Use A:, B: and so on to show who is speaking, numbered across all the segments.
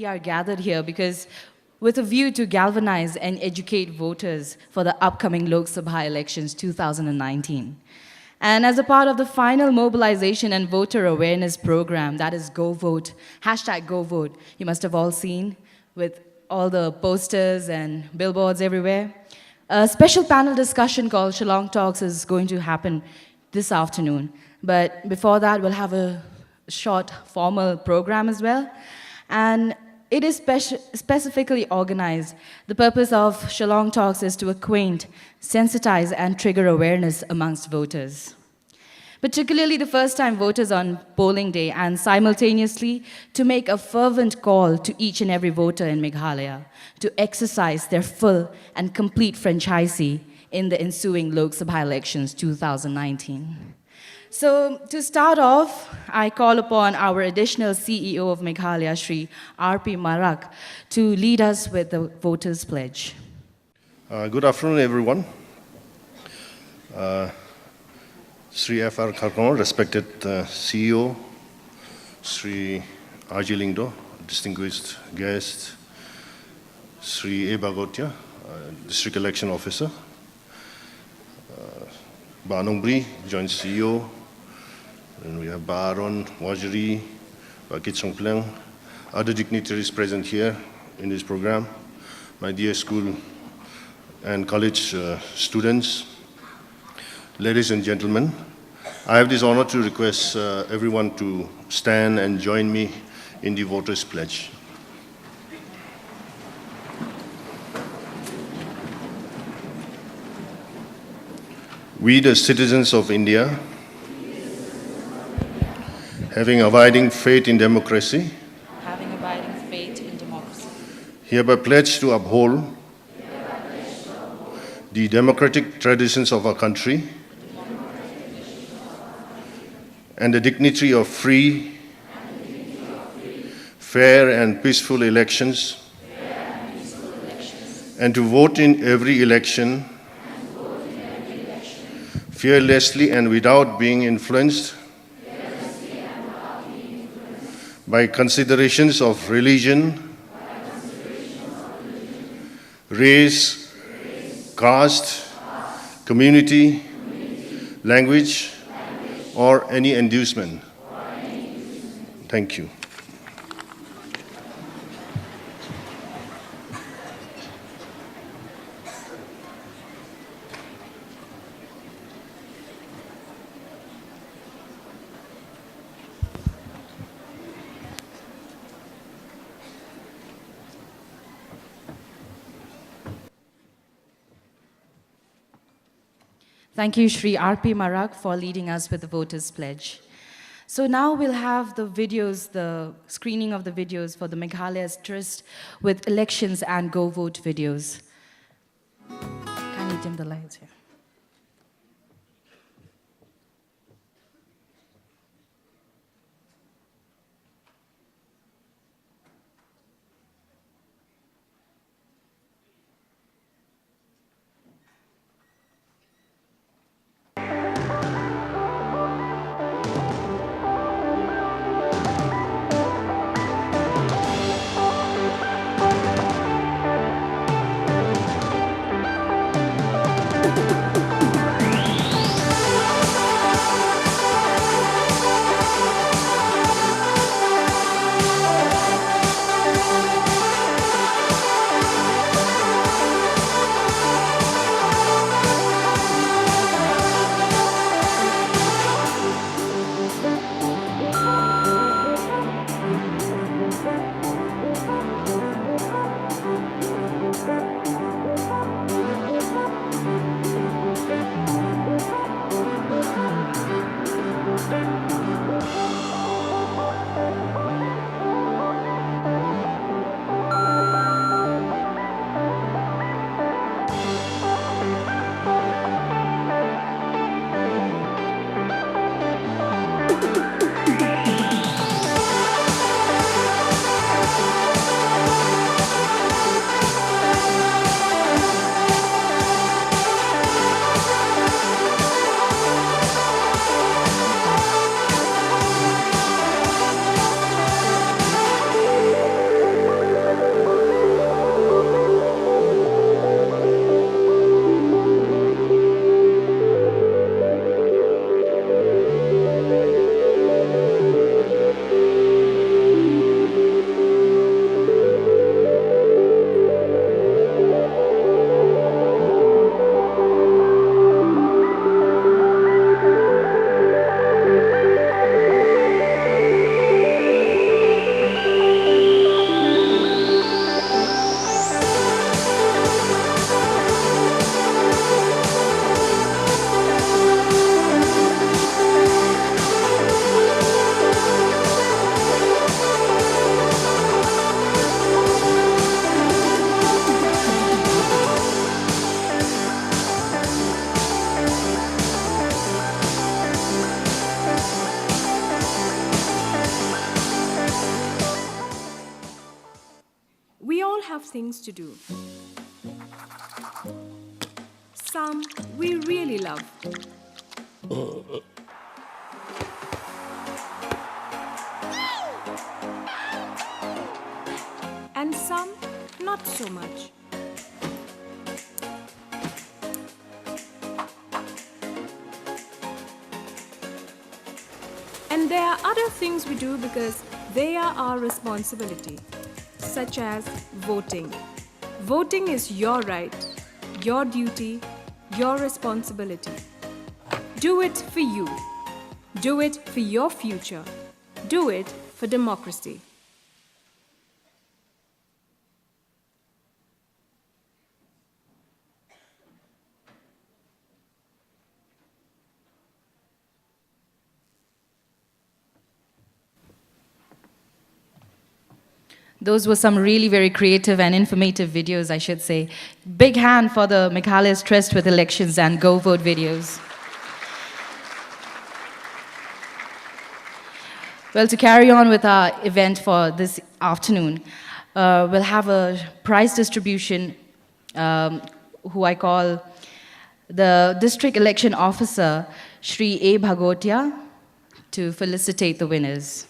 A: we are gathered here because with a view to galvanize and educate voters for the upcoming Lok Sabha elections 2019. And as a part of the final mobilization and voter awareness program, that is Go Vote, hashtag Go Vote, you must have all seen with all the posters and billboards everywhere. A special panel discussion called Shillong Talks is going to happen this afternoon. But before that, we'll have a short formal program as well. And it is specifically organized. The purpose of Shillong Talks is to acquaint, sensitize, and trigger awareness amongst voters. Particularly the first-time voters on polling day, and simultaneously to make a fervent call to each and every voter in Meghalaya to exercise their full and complete franchisee in the ensuing Lok Sabha elections 2019. So to start off, I call upon our additional CEO of Meghalaya, Shri R.P. Marak, to lead us with the voters' pledge.
B: Good afternoon, everyone. Sri F.R. Kharkon, respected CEO, Sri R.J. Lingdo, distinguished guest, Sri A. Bagotia, District Election Officer, Ba Nongbri, Joint CEO, and we have Ba Aaron Wajiri, Ba Kit Songpleng, other dignitaries present here in this program, my dear school and college students, ladies and gentlemen. I have this honor to request everyone to stand and join me in the voters' pledge. We, the citizens of India, having abiding faith in democracy, hereby pledge to uphold the democratic traditions of our country and the dignity of free, fair and peaceful elections, and to vote in every election fearlessly and without being influenced by considerations of religion, race, caste, community, language, or any inducement. Thank you.
A: Thank you, Shri R.P. Marak, for leading us with the voters' pledge. So now we'll have the videos, the screening of the videos for the Meghalaya's Trust with elections and Go Vote videos. Can you dim the lights here?
C: things to do. Some we really love. And some not so much. And there are other things we do because they are our responsibility, such as voting. Voting is your right, your duty, your responsibility. Do it for you. Do it for your future. Do it for democracy.
A: Those were some really very creative and informative videos, I should say. Big hand for the Meghalaya Stressed with Elections and Go Vote videos. Well, to carry on with our event for this afternoon, we'll have a prize distribution, who I call the District Election Officer, Shri A. Bhagotia, to felicitate the winners.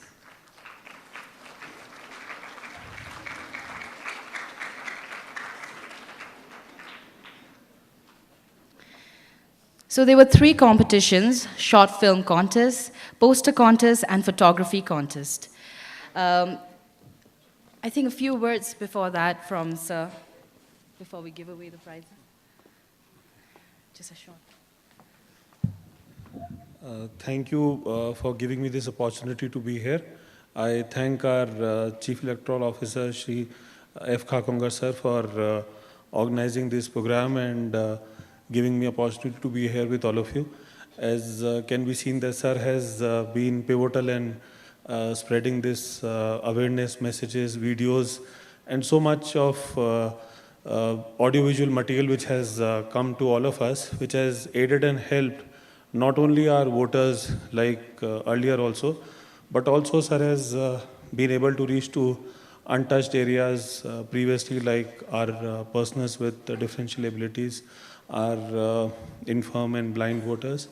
A: So there were 3 competitions: short film contest, poster contest, and photography contest. I think a few words before that from Sir, before we give away the prizes. Just a short.
D: Thank you for giving me this opportunity to be here. I thank our Chief Electoral Officer, Shri F. Khakongar sir, for organizing this program and giving me opportunity to be here with all of you. As can be seen, that sir has been pivotal in spreading this awareness messages, videos, and so much of audiovisual material which has come to all of us, which has aided and helped not only our voters like earlier also, but also sir has been able to reach to untouched areas previously, like our persons with differential abilities, our infirm and blind voters.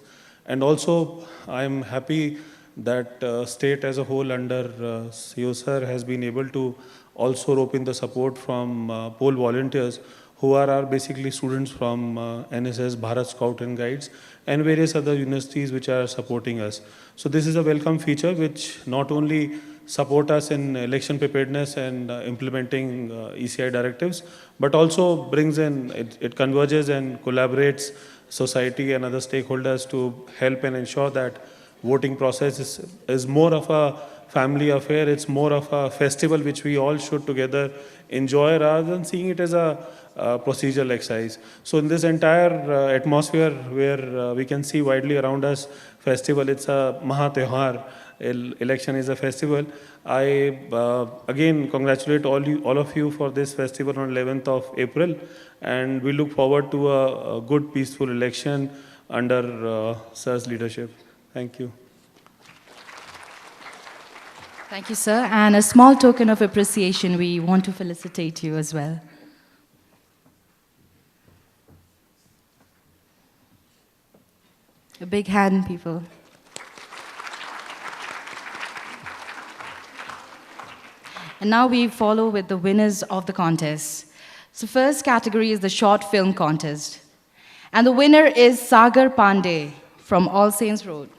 D: And also I'm happy that state as a whole under CEO sir has been able to also rope in the support from poll volunteers, who are our basically students from NSS, Bharat Scout and Guides, and various other universities which are supporting us. So this is a welcome feature which not only support us in election preparedness and implementing ECI directives, but also brings in, it converges and collaborates society and other stakeholders to help and ensure that voting process is more of a family affair. It's more of a festival which we all should together enjoy rather than seeing it as a procedural exercise. So in this entire atmosphere where we can see widely around us festival, it's a Maha Tyohar. Election is a festival. I again congratulate all of you for this festival on 11th of April, and we look forward to a good peaceful election under Sir's leadership. Thank you.
A: Thank you, sir. And a small token of appreciation, we want to felicitate you as well. A big hand, people. And now we follow with the winners of the contest. So first category is the short film contest. And the winner is Sagar Pandey from All Saints Road.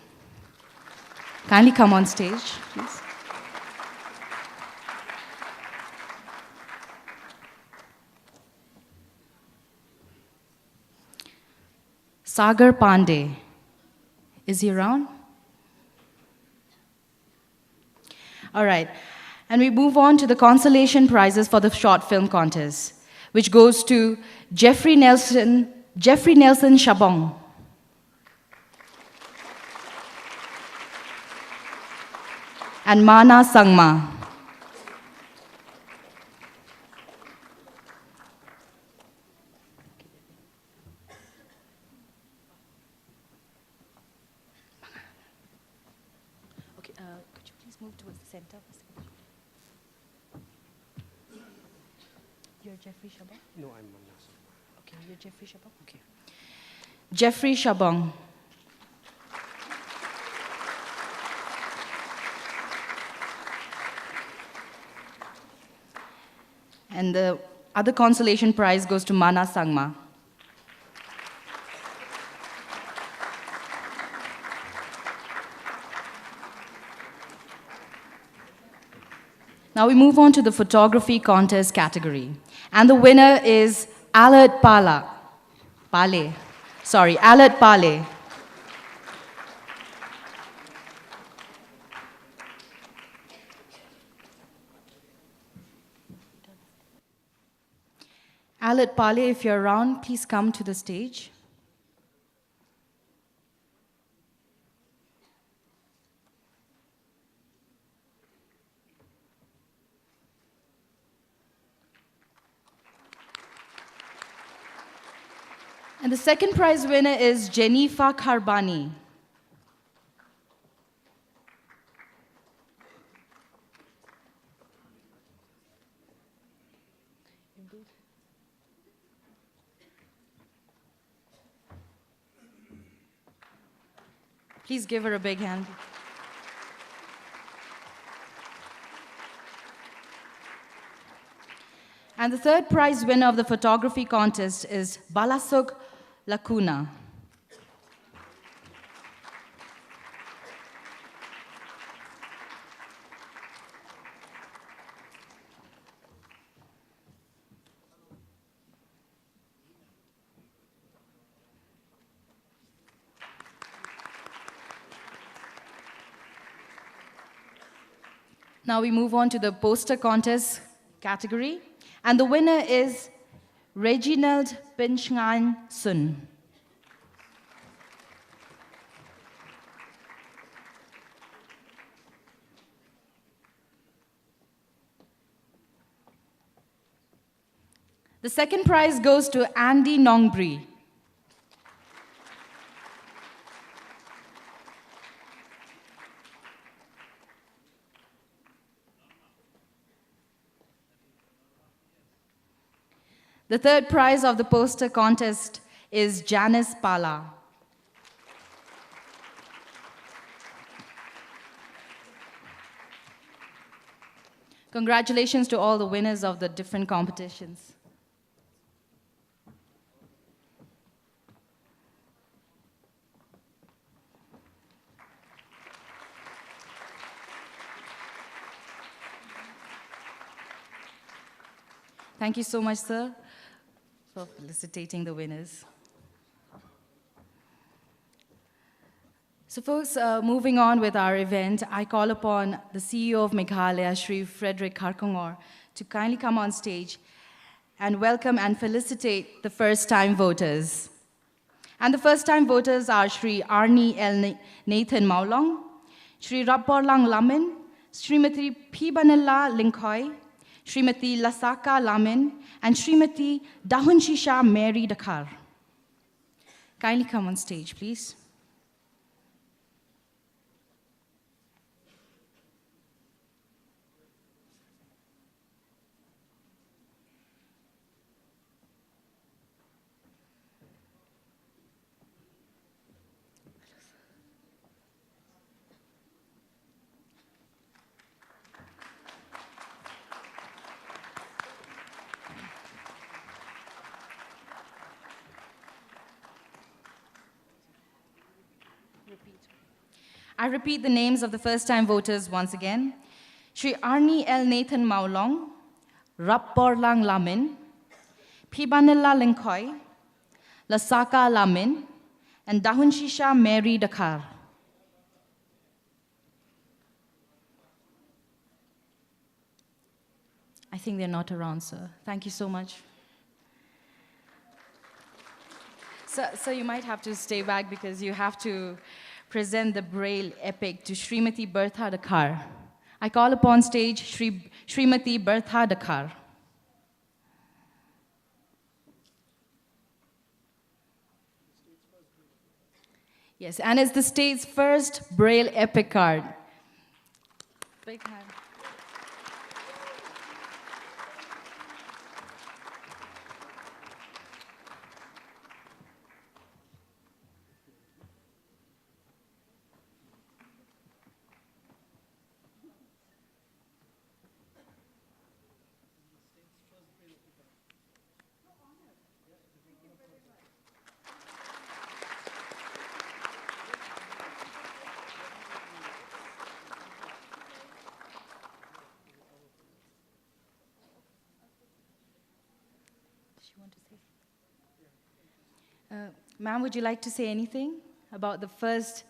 A: Kindly come on stage, please. Sagar Pandey. Is he around? All right. And we move on to the consolation prizes for the short film contest, which goes to Jeffrey Nelson Shabong. And Mana Sangma. Okay, could you please move towards the center? You're you're Jeffrey Shabong?
E: No, I'm Manas.
A: Okay, you're Jeffrey Shabong? Okay. Jeffrey Shabong. And the other consolation prize goes to Mana Sangma. Now we move on to the photography contest category. And the winner is Alert Pale. Alert Pale. Alert Pale, if you're around, please come to the stage. And the second prize winner is Jennifer Karbani. Please give her a big hand. And the third prize winner of the photography contest is Balasuk Lacuna. Now we move on to the poster contest category. And the winner is Reginald Pinchngan Sun. The second prize goes to Andy Nongbri. The third prize of the poster contest is Janice Pala. Congratulations to all the winners of the different competitions. Thank you so much, sir, for felicitating the winners. So folks, moving on with our event, I call upon the CEO of Meghalaya, Shri Frederick Kharkongor, to kindly come on stage and welcome and felicitate the first-time voters. And the first-time voters are Shri Arnie L. Nathan Maulong, Shri Rapporlang Lamin, Srimati Pibanilla Linkoy, Srimati Lasaka Lamin, and Srimati Dahunshisha Mary Dakar. Kindly come on stage, please. I repeat the names of the first-time voters once again. Shri Arnie L. Nathan Maulong, Rapporlang Lamin, Pibanilla Linkoy, Lasaka Lamin, and Dahunshisha Mary Dakar. I think they're not around, sir. Thank you so much. So you might have to stay back because you have to present the Braille epic to Srimati Bertha Dakar. I call upon stage Srimati Bertha Dakar. Yes, and it's the state's first Braille epic card. Big hand. Ma'am, would you like to say anything about the first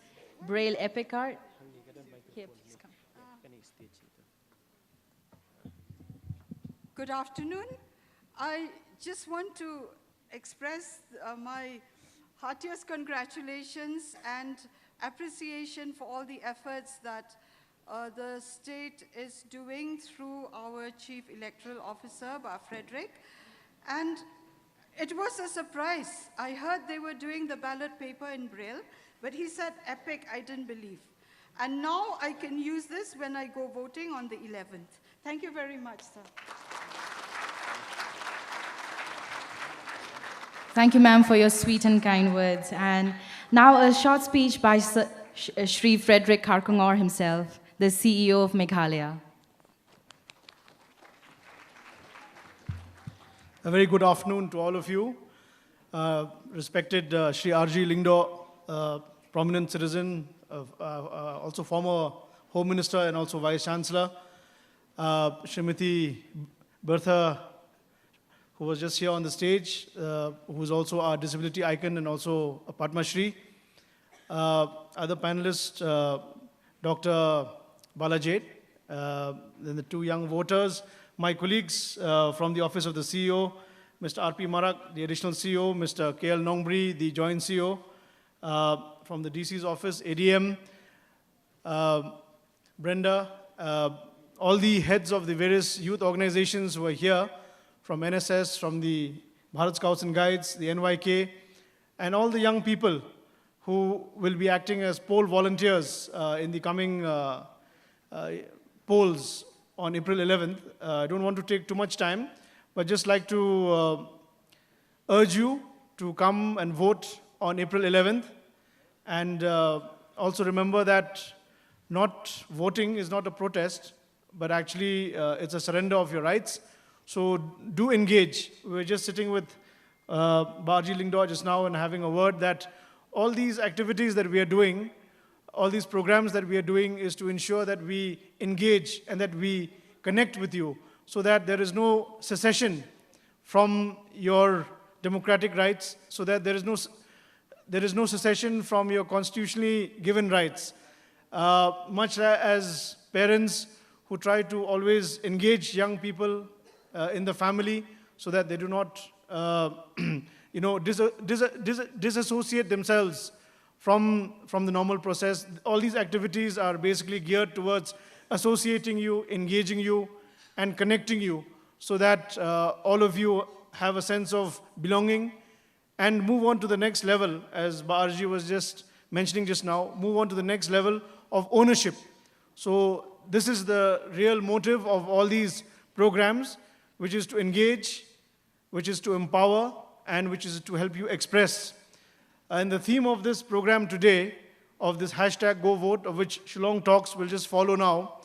A: Braille epic art? Here, please come.
E: Good afternoon. I just want to express my heartiest congratulations and appreciation for all the efforts that the state is doing through our Chief Electoral Officer, Frederick. And it was a surprise. I heard they were doing the ballot paper in Braille, but he said epic, I didn't believe. And now I can use this when I go voting on the 11th. Thank you very much, sir.
A: Thank you, ma'am, for your sweet and kind words. And now a short speech by Shri Frederick Karkungor himself, the CEO of Meghalaya.
F: A very good afternoon to all of you. Respected Shri R.G. Lingdo, prominent citizen, also former Home Minister and also Vice Chancellor. Srimati Bertha, who was just here on the stage, who is also our disability icon and also a Padma Shri. Other panelists, Dr. Balajit, then the two young voters, my colleagues from the Office of the CEO, Mr. R.P. Marak, the additional CEO, Mr. K.L. Nongri, the joint CEO, from the DC's office, ADM, Brenda, all the heads of the various youth organizations who are here, from NSS, from the Bharat Scouts and Guides, the NYK, and all the young people who will be acting as poll volunteers in the coming polls on April 11th. I don't want to take too much time, but just like to urge you to come and vote on April 11th. And also remember that not voting is not a protest, but actually it's a surrender of your rights. So do engage. We were just sitting with Barji Lingdo just now and having a word that all these activities that we are doing, all these programs that we are doing is to ensure that we engage and that we connect with you so that there is no secession from your democratic rights, so that there is no secession from your constitutionally given rights. Much as parents who try to always engage young people in the family so that they do not disassociate themselves from the normal process. All these activities are basically geared towards associating you, engaging you, and connecting you so that all of you have a sense of belonging and move on to the next level, as Baarji was just mentioning just now, move on to the next level of ownership. So this is the real motive of all these programs, which is to engage, which is to empower, and which is to help you express. And the theme of this program today, of this hashtag Go Vote, of which Shillong Talks will just follow now,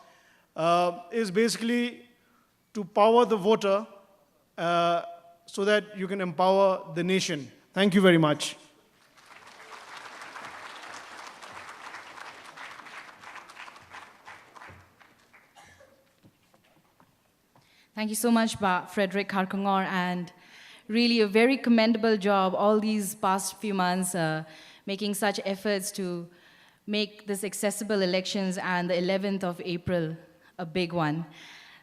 F: is basically to power the voter so that you can empower the nation. Thank you very much.
A: Thank you so much, Frederick Karkungor, and really a very commendable job all these past few months, making such efforts to make this accessible elections and the 11th of April a big one.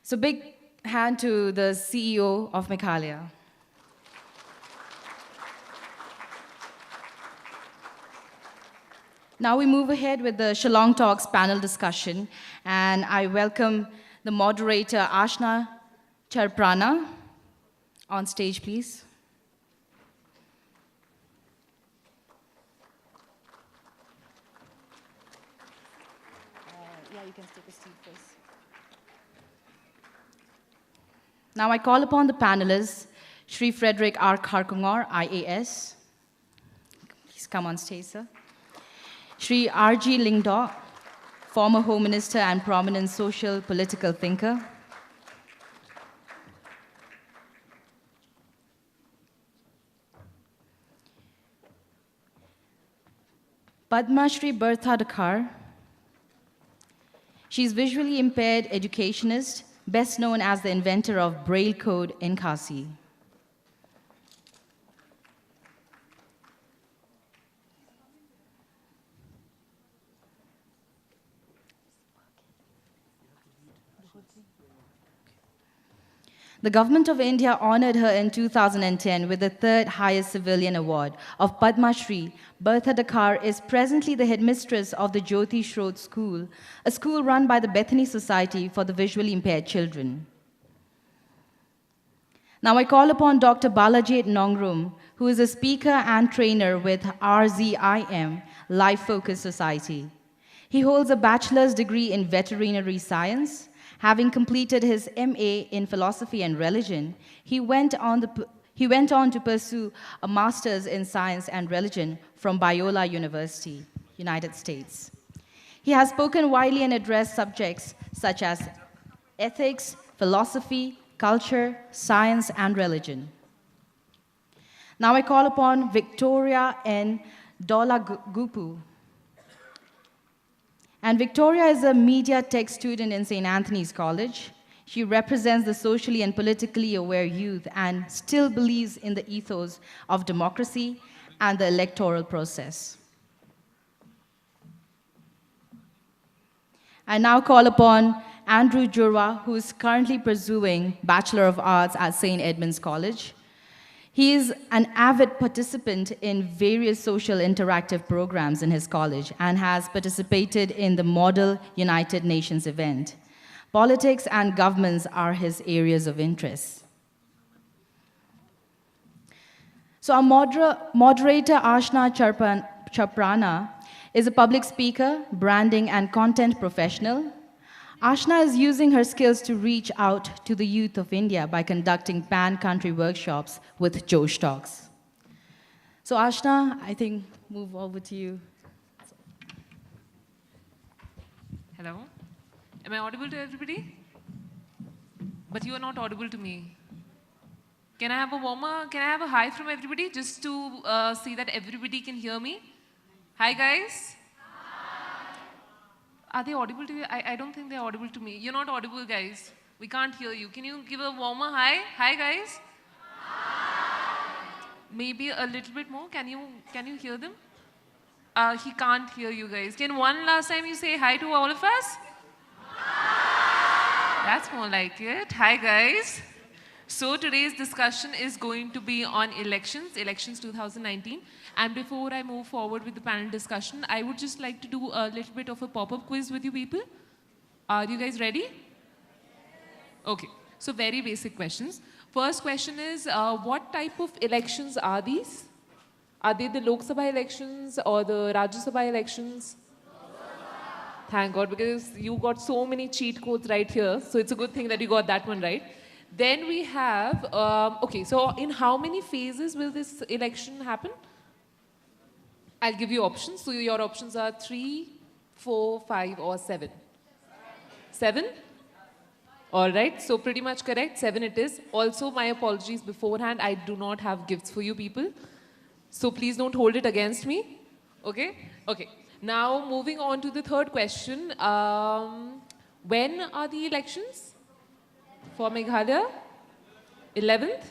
A: So big hand to the CEO of Meghalaya. Now we move ahead with the Shillong Talks panel discussion, and I welcome the moderator Ashna Charprana on stage, please. Yeah, you can take a seat first. Now I call upon the panelists, Shri Frederick R. Karkungor, IAS. Please come on stage, sir. Shri R.G. Lingdo, former Home Minister and prominent social political thinker. Padma Shri Bertha Dakar. She is visually impaired educationist, best known as the inventor of Braille code in Khasi. The government of India honored her in 2010 with the third highest civilian award of Padma Shri. Bertha Dakar is presently the headmistress of the Jyoti Shroth School, a school run by the Bethany Society for the Visually Impaired Children. Now I call upon Dr. Balajit Nongrum, who is a speaker and trainer with RZIM, Life Focus Society. He holds a bachelor's degree in veterinary science. Having completed his MA in philosophy and religion, he went on to pursue a master's in science and religion from Biola University, United States. He has spoken widely and addressed subjects such as ethics, philosophy, culture, science, and religion. Now I call upon Victoria N. Dolagupu. And Victoria is a media tech student in St. Anthony's College. She represents the socially and politically aware youth and still believes in the ethos of democracy and the electoral process. I now call upon Andrew Jurwa, who is currently pursuing Bachelor of Arts at St. Edmund's College. He is an avid participant in various social interactive programs in his college and has participated in the Model United Nations event. Politics and governments are his areas of interest. So our moderator, Ashna Chaprana, is a public speaker, branding and content professional. Ashna is using her skills to reach out to the youth of India by conducting pan-country workshops with Shillong Talks. So Ashna, I think move over to you.
G: Hello? Am I audible to everybody? But you are not audible to me. Can I have a warmer, can I have a hi from everybody just to see that everybody can hear me? Hi guys? Are they audible to you? I don't think they're audible to me. You're not audible, guys. We can't hear you. Can you give a warmer hi? Hi, guys. Hi. Maybe a little bit more. Can you hear them? He can't hear you guys. Can one last time you say hi to all of us? Hi. That's more like it. Hi, guys. So today's discussion is going to be on elections 2019. And before I move forward with the panel discussion, I would just like to do a little bit of a pop-up quiz with you people. Are you guys ready? Okay, so very basic questions. First question is, what type of elections are these? Are they the Lok Sabha elections or the Rajya Sabha elections? Thank God, because you got so many cheat codes right here. So it's a good thing that you got that one right. Then we have, okay, so in how many phases will this election happen? I'll give you options. So your options are 3, 4, 5, or 7. 7? All right, so pretty much correct. 7 it is. Also, my apologies beforehand. I do not have gifts for you people. So please don't hold it against me. Okay? Okay. Now, moving on to the third question. When are the elections for Meghalaya? 11th?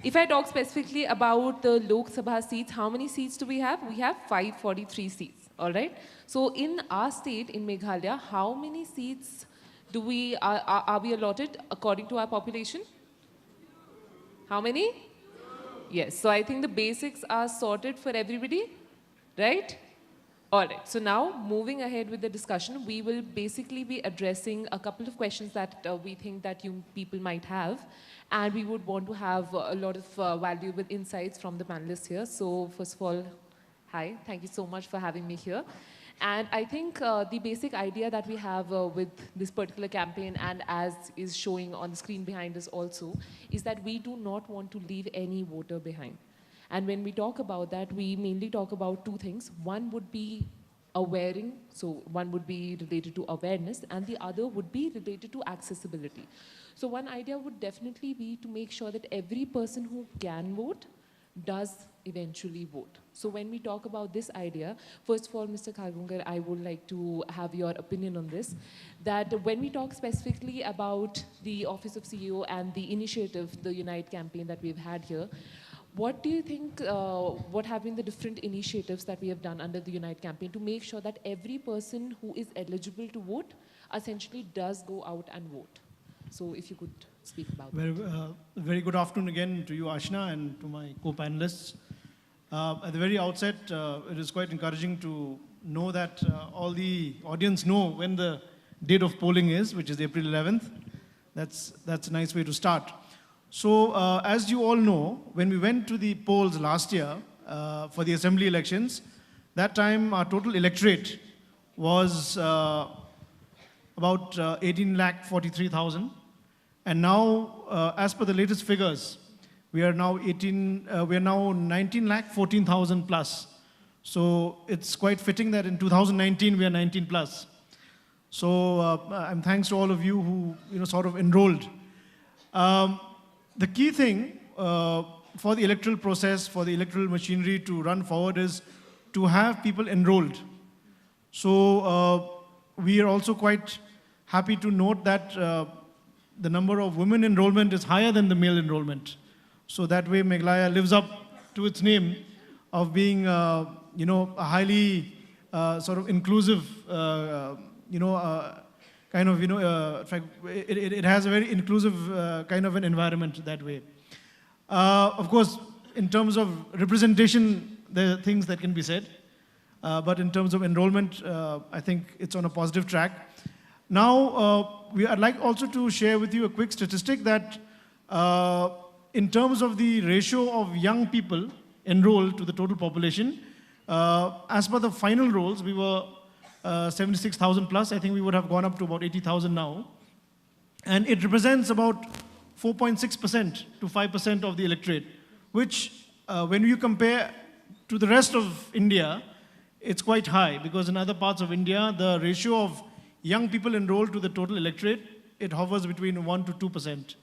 G: If I talk specifically about the Lok Sabha seats, how many seats do we have? We have 543 seats, all right? So in our state, in Meghalaya, how many seats do we, are we allotted according to our population? How many? Yes, so I think the basics are sorted for everybody, right? All right, so now moving ahead with the discussion, we will basically be addressing a couple of questions that we think that you people might have. And we would want to have a lot of valuable insights from the panelists here. So first of all, hi, thank you so much for having me here. And I think the basic idea that we have with this particular campaign, and as is showing on the screen behind us also, is that we do not want to leave any voter behind. And when we talk about that, we mainly talk about two things. One would be awareing, so one would be related to awareness, and the other would be related to accessibility. So one idea would definitely be to make sure that every person who can vote does eventually vote. So when we talk about this idea, first of all, Mr. Khalgungar, I would like to have your opinion on this, that when we talk specifically about the Office of CEO and the initiative, the Unite campaign that we've had here, What do you think, what have been the different initiatives that we have done under the Unite campaign to make sure that every person who is eligible to vote essentially does go out and vote? So if you could speak about that.
F: Very good afternoon again to you, Ashna, and to my co-panelists. At the very outset, it is quite encouraging to know that all the audience know when the date of polling is, which is April 11th. That's a nice way to start. So, as you all know, when we went to the polls last year for the assembly elections, that time our total electorate was about 18,43,000. And now, as per the latest figures, we are now 19,14,000 plus. So it's quite fitting that in 2019 we are 19 plus. So I'm thanks to all of you who sort of enrolled. The key thing for the electoral process, for the electoral machinery to run forward is to have people enrolled. So we are also quite happy to note that the number of women enrollment is higher than the male enrollment. So that way Meghalaya lives up to its name of being a highly sort of inclusive it has a very inclusive kind of an environment that way. Of course, in terms of representation, there are things that can be said. But in terms of enrollment, I think it's on a positive track. Now, I'd like also to share with you a quick statistic that in terms of the ratio of young people enrolled to the total population, as per the final rolls, we were 76,000 plus. I think we would have gone up to about 80,000 now. And it represents about 4.6% to 5% of the electorate, which when you compare to the rest of India, it's quite high, because in other parts of India, the ratio of young people enrolled to the total electorate, it hovers between 1 to 2%.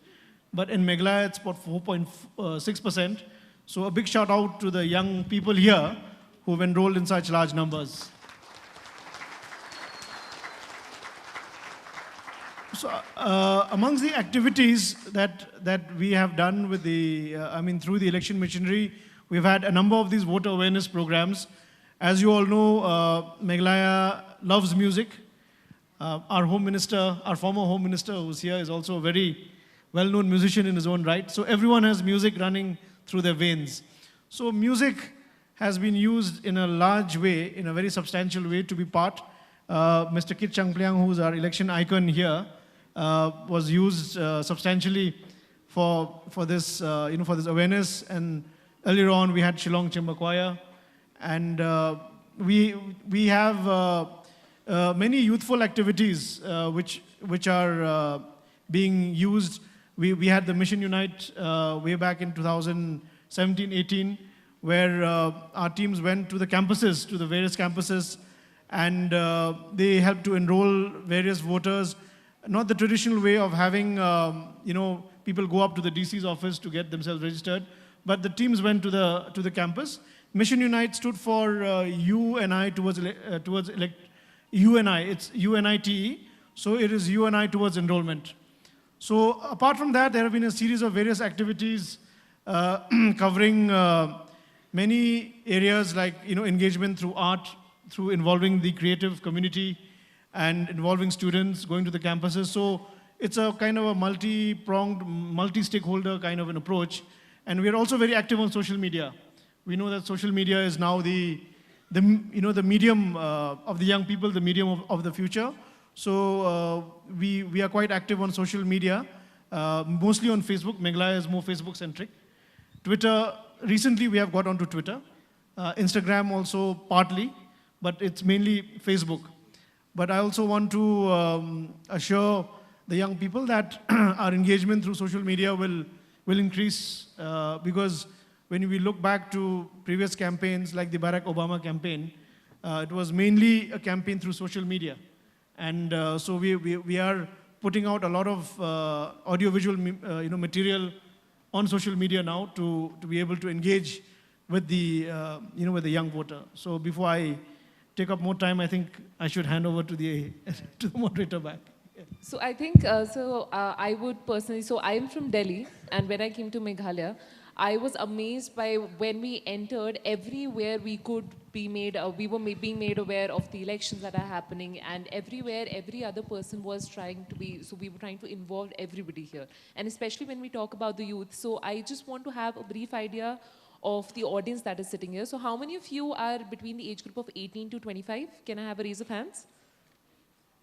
F: But in Meghalaya, it's about 4.6%. So a big shout out to the young people here who've enrolled in such large numbers. So amongst the activities that we have done with through the election machinery, we've had a number of these voter awareness programs. As you all know, Meghalaya loves music. Our Home Minister, our former Home Minister who's here, is also a very well-known musician in his own right. So everyone has music running through their veins. So music has been used in a large way, in a very substantial way, to be part. Mr. Kit Changpliang, who's our election icon here, was used substantially for this for this awareness. And earlier on, we had Shillong Chamber Choir, and we have many youthful activities which are being used. We had the Mission Unite way back in 2017-18, where our teams went to the campuses, to the various campuses, and they helped to enroll various voters. Not the traditional way of having people go up to the DC's office to get themselves registered, but the teams went to the campus. Mission Unite stood for U and I towards UNI. It's UNITE, so it is UNI towards enrollment. So apart from that, there have been a series of various activities covering many areas, like engagement through art, through involving the creative community, and involving students going to the campuses. So it's a kind of a multi-pronged, multi-stakeholder kind of an approach. And we are also very active on social media. We know that social media is now the medium of the young people, the medium of the future. So we are quite active on social media, mostly on Facebook. Meghalaya is more Facebook-centric. Twitter, recently we have got onto Twitter. Instagram also partly, but it's mainly Facebook. But I also want to assure the young people that our engagement through social media will increase, because when we look back to previous campaigns like the Barack Obama campaign, it was mainly a campaign through social media. And so we are putting out a lot of audiovisual material on social media now to be able to engage with the with the young voter. So before I take up more time, I think I should hand over to the moderator back.
G: So I think, I would personally, so I'm from Delhi, and when I came to Meghalaya, I was amazed by when we entered, everywhere we could be made, being made aware of the elections that are happening, and everywhere, every other person was trying to be, so we were trying to involve everybody here. And especially when we talk about the youth. So I just want to have a brief idea of the audience that is sitting here. So how many of you are between the age group of 18 to 25? Can I have a raise of hands?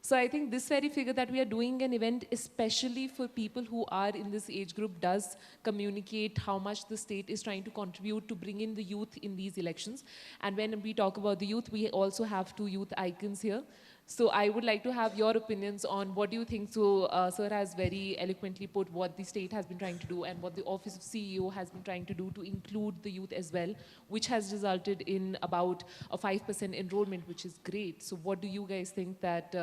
G: So I think this very figure that we are doing an event especially for people who are in this age group does communicate how much the state is trying to contribute to bring in the youth in these elections. And when we talk about the youth, we also have two youth icons here. So I would like to have your opinions on what do you think. So Sir has very eloquently put what the state has been trying to do and what the Office of CEO has been trying to do to include the youth as well, which has resulted in about a 5% enrollment, which is great. So what do you guys think that,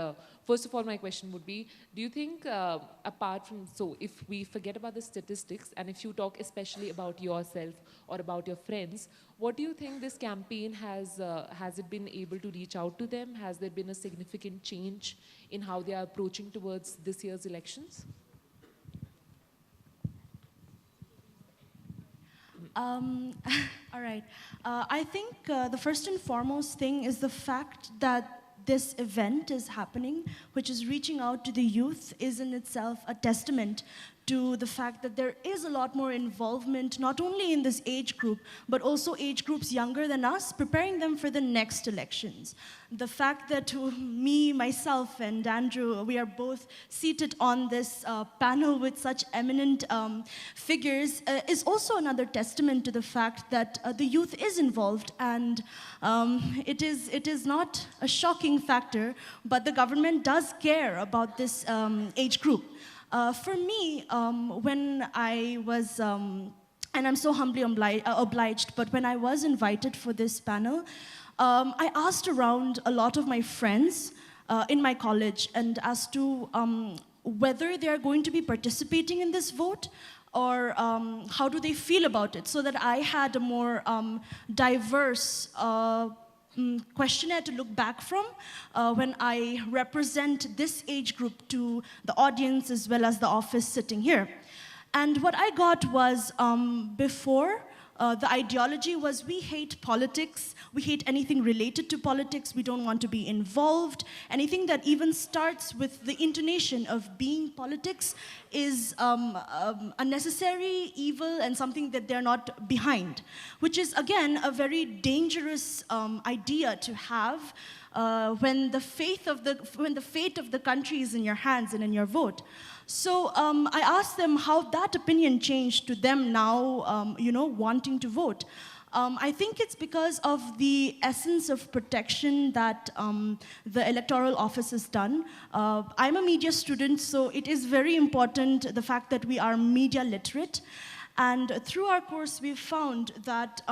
G: first of all, my question would be, do you think apart from, so if we forget about the statistics and if you talk especially about yourself or about your friends, what do you think this campaign has it been able to reach out to them? Has there been a significant change in how they are approaching towards this year's elections?
H: All right. I think the first and foremost thing is the fact that this event is happening, which is reaching out to the youth, is in itself a testament to the fact that there is a lot more involvement, not only in this age group, but also age groups younger than us, preparing them for the next elections. The fact that me, myself, and Andrew, we are both seated on this panel with such eminent figures is also another testament to the fact that the youth is involved, and it is not a shocking factor, but the government does care about this age group. For me, when I was, and I'm so humbly obliged, but when I was invited for this panel, I asked around a lot of my friends in my college and as to whether they are going to be participating in this vote or how do they feel about it, so that I had a more diverse questionnaire to look back from when I represent this age group to the audience as well as the office sitting here. And what I got was before, the ideology was we hate politics, we hate anything related to politics, we don't want to be involved. Anything that even starts with the intonation of being politics is a necessary evil and something that they're not behind, which is again a very dangerous idea to have when the fate of the country is in your hands and in your vote. So I asked them how that opinion changed to them now, wanting to vote. I think it's because of the essence of protection that the electoral office has done. I'm a media student, so it is very important, the fact that we are media literate. And through our course, we've found that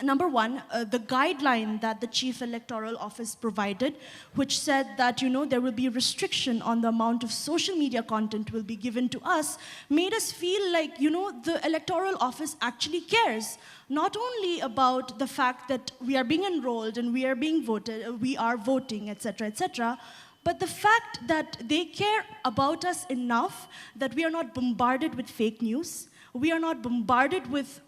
H: number one, the guideline that the Chief Electoral Office provided, which said that, there will be restriction on the amount of social media content will be given to us, made us feel like, the Electoral Office actually cares, not only about the fact that we are being enrolled and we are being voted, we are voting, etc., but the fact that they care about us enough that we are not bombarded with fake news, we are not bombarded with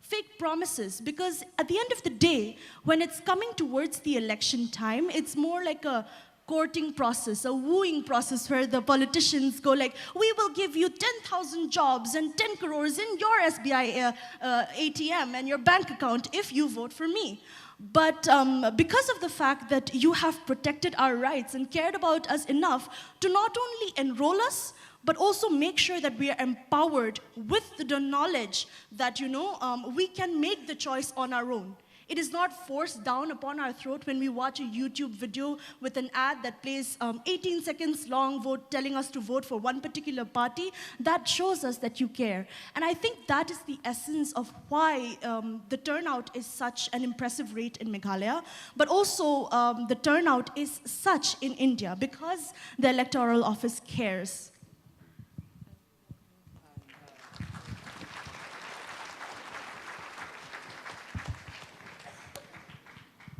H: fake promises, because at the end of the day, when it's coming towards the election time, it's more like a courting process, a wooing process where the politicians go like, we will give you 10,000 jobs and 10 crores in your SBI ATM and your bank account if you vote for me. But because of the fact that you have protected our rights and cared about us enough to not only enroll us, but also make sure that we are empowered with the knowledge that, we can make the choice on our own. It is not forced down upon our throat when we watch a YouTube video with an ad that plays 18 seconds long, telling us to vote for one particular party. That shows us that you care. And I think that is the essence of why the turnout is such an impressive rate in Meghalaya, but also the turnout is such in India, because the Electoral Office cares.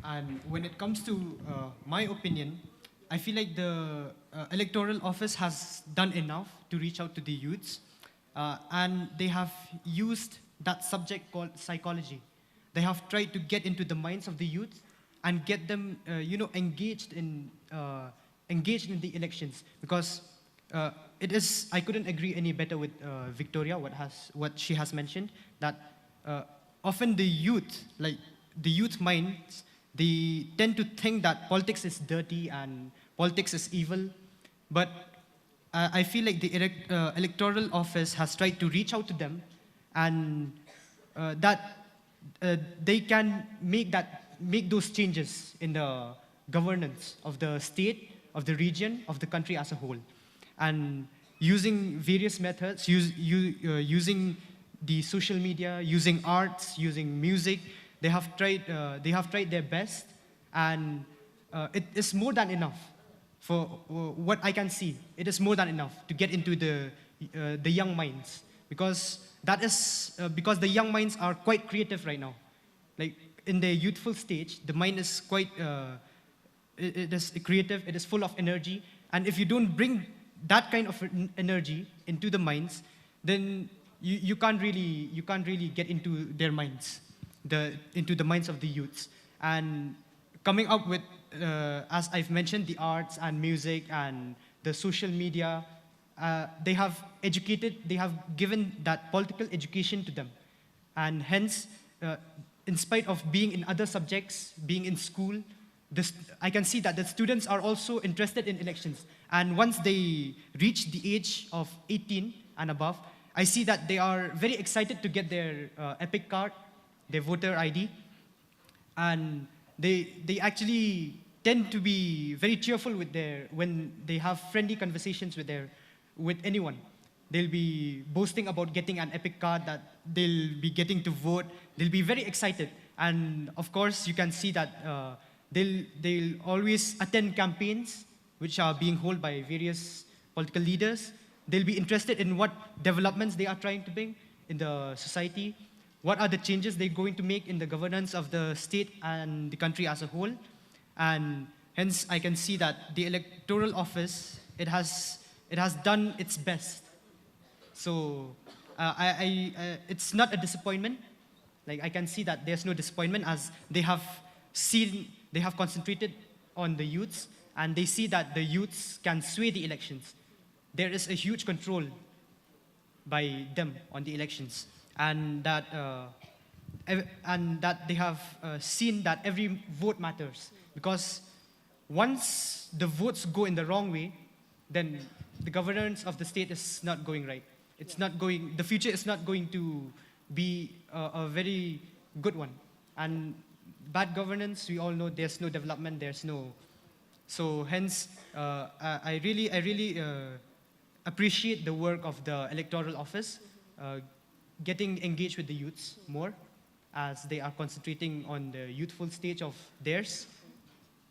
I: And when it comes to my opinion, I feel like the electoral office has done enough to reach out to the youths. and they have used that subject called psychology. They have tried to get into the minds of the youth and get them, engaged in the elections, because it is. I couldn't agree any better with Victoria. What she has mentioned, that often the youth, like the youth minds, they tend to think that politics is dirty and politics is evil, but I feel like the electoral office has tried to reach out to them, and that they can make those changes in the governance of the state, of the region, of the country as a whole, and using various methods, using the social media, using arts, using music. They have tried their best, and it is more than enough. For what I can see, it is more than enough to get into the young minds, because because the young minds are quite creative right now. Like in the youthful stage, the mind is quite it is creative, it is full of energy, and if you don't bring that kind of energy into the minds, then you can't really get into their minds, into the minds of the youths. And coming up with, as I've mentioned, the arts and music and the social media, they have given that political education to them. And hence, in spite of being in other subjects, being in school, I can see that the students are also interested in elections. And once they reach the age of 18 and above, I see that they are very excited to get their EPIC card, their voter ID, and they actually tend to be very cheerful when they have friendly conversations with anyone. They'll be boasting about getting an EPIC card, that they'll be getting to vote. They'll be very excited, and of course you can see that they'll always attend campaigns which are being held by various political leaders. They'll be interested in what developments they are trying to bring in the society, what are the changes they're going to make in the governance of the state and the country as a whole. And hence, I can see that the electoral office, it has done its best. So it's not a disappointment. Like, I can see that there's no disappointment, as they have concentrated on the youths, and they see that the youths can sway the elections. There is a huge control by them on the elections, and that they have seen that every vote matters, because once the votes go in the wrong way, then the governance of the state is not going right. The future is not going to be a very good one. And bad governance, we all know there's no development, so hence, I really appreciate the work of the electoral office, getting engaged with the youths more, as they are concentrating on the youthful stage of theirs.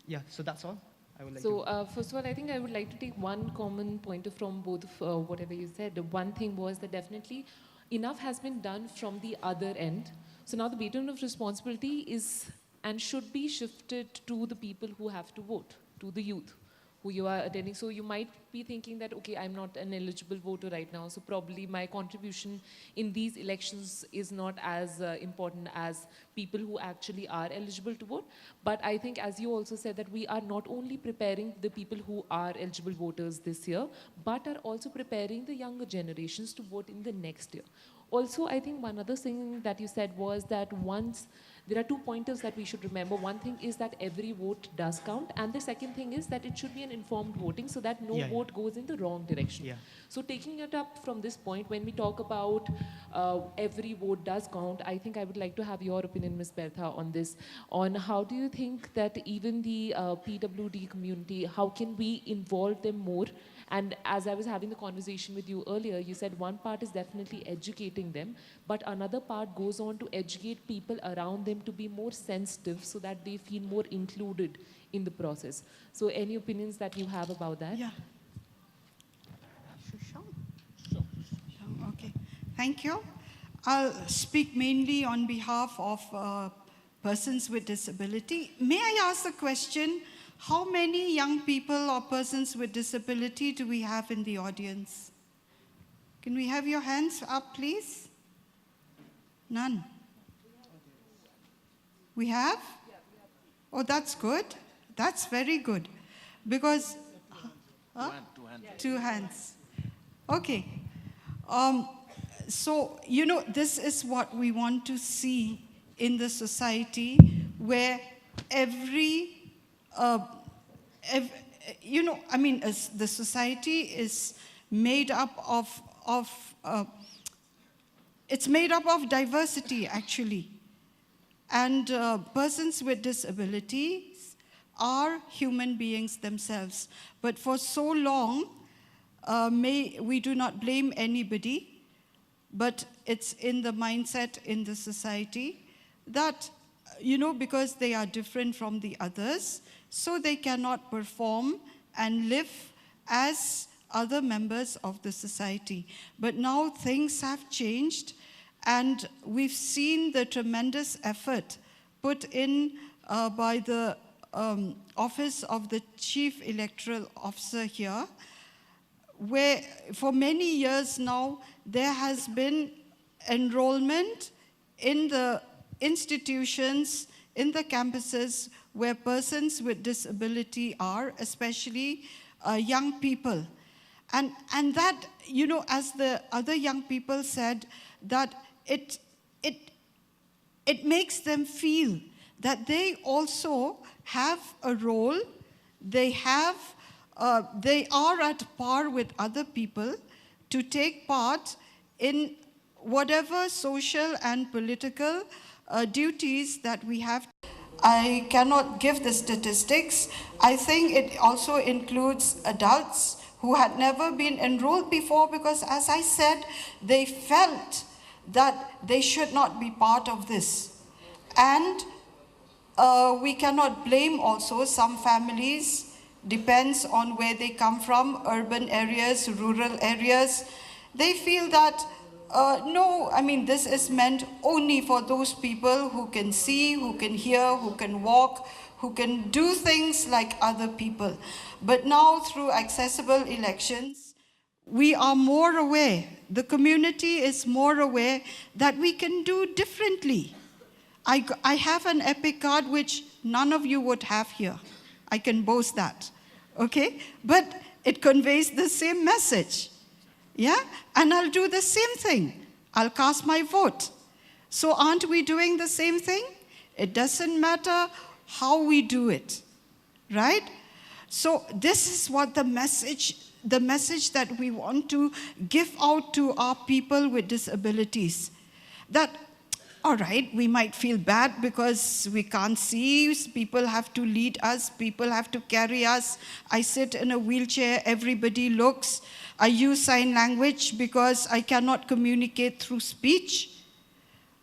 I: Yeah, so that's all I would like to.
G: First of all, I think I would like to take one common pointer from both of whatever you said. The one thing was that definitely enough has been done from the other end. So now the baton of responsibility is and should be shifted to the people who have to vote, to the youth who you are attending. So you might be thinking that, okay, I'm not an eligible voter right now, so probably my contribution in these elections is not as important as people who actually are eligible to vote. But I think, as you also said, that we are not only preparing the people who are eligible voters this year, but are also preparing the younger generations to vote in the next year. Also, I think one other thing that you said was that there are 2 pointers that we should remember. One thing is that every vote does count, and the second thing is that it should be an informed voting, so that no vote goes in the wrong direction.
I: Yeah.
G: So taking it up from this point, when we talk about every vote does count, I think I would like to have your opinion, Ms. Bertha, on this. On how do you think that even the PWD community, how can we involve them more? And as I was having the conversation with you earlier, you said one part is definitely educating them, but another part goes on to educate people around them to be more sensitive so that they feel more included in the process. So any opinions that you have about that?
J: Yeah. Okay. Thank you. I'll speak mainly on behalf of persons with disability. May I ask the question, how many young people or persons with disability do we have in the audience? Can we have your hands up, please? None. We have? Oh, that's good. That's very good. Because, two hands. Okay. So, this is what we want to see in the society where the society is made up it's made up of diversity, actually. And persons with disabilities are human beings themselves. But for so long, we do not blame anybody, but it's in the mindset in the society that, because they are different from the others, so they cannot perform and live as other members of the society. But now things have changed, and we've seen the tremendous effort put in by the Office of the Chief Electoral Officer here, where for many years now there has been enrollment in the institutions, in the campuses where persons with disability are, especially young people. And that, as the other young people said, that it makes them feel that they also have a role, they are at par with other people to take part in whatever social and political duties that we have. I cannot give the statistics. I think it also includes adults who had never been enrolled before because, as I said, they felt that they should not be part of this. And we cannot blame also some families, depends on where they come from, urban areas, rural areas. They feel that, this is meant only for those people who can see, who can hear, who can walk, who can do things like other people. But now through accessible elections, we are more aware, the community is more aware that we can do differently. I have an epic card which none of you would have here. I can boast that, okay? But it conveys the same message, yeah? And I'll do the same thing. I'll cast my vote. So aren't we doing the same thing? It doesn't matter how we do it, right? So this is what the message that we want to give out to our people with disabilities. That, all right, we might feel bad because we can't see, people have to lead us, people have to carry us. I sit in a wheelchair, everybody looks. I use sign language because I cannot communicate through speech.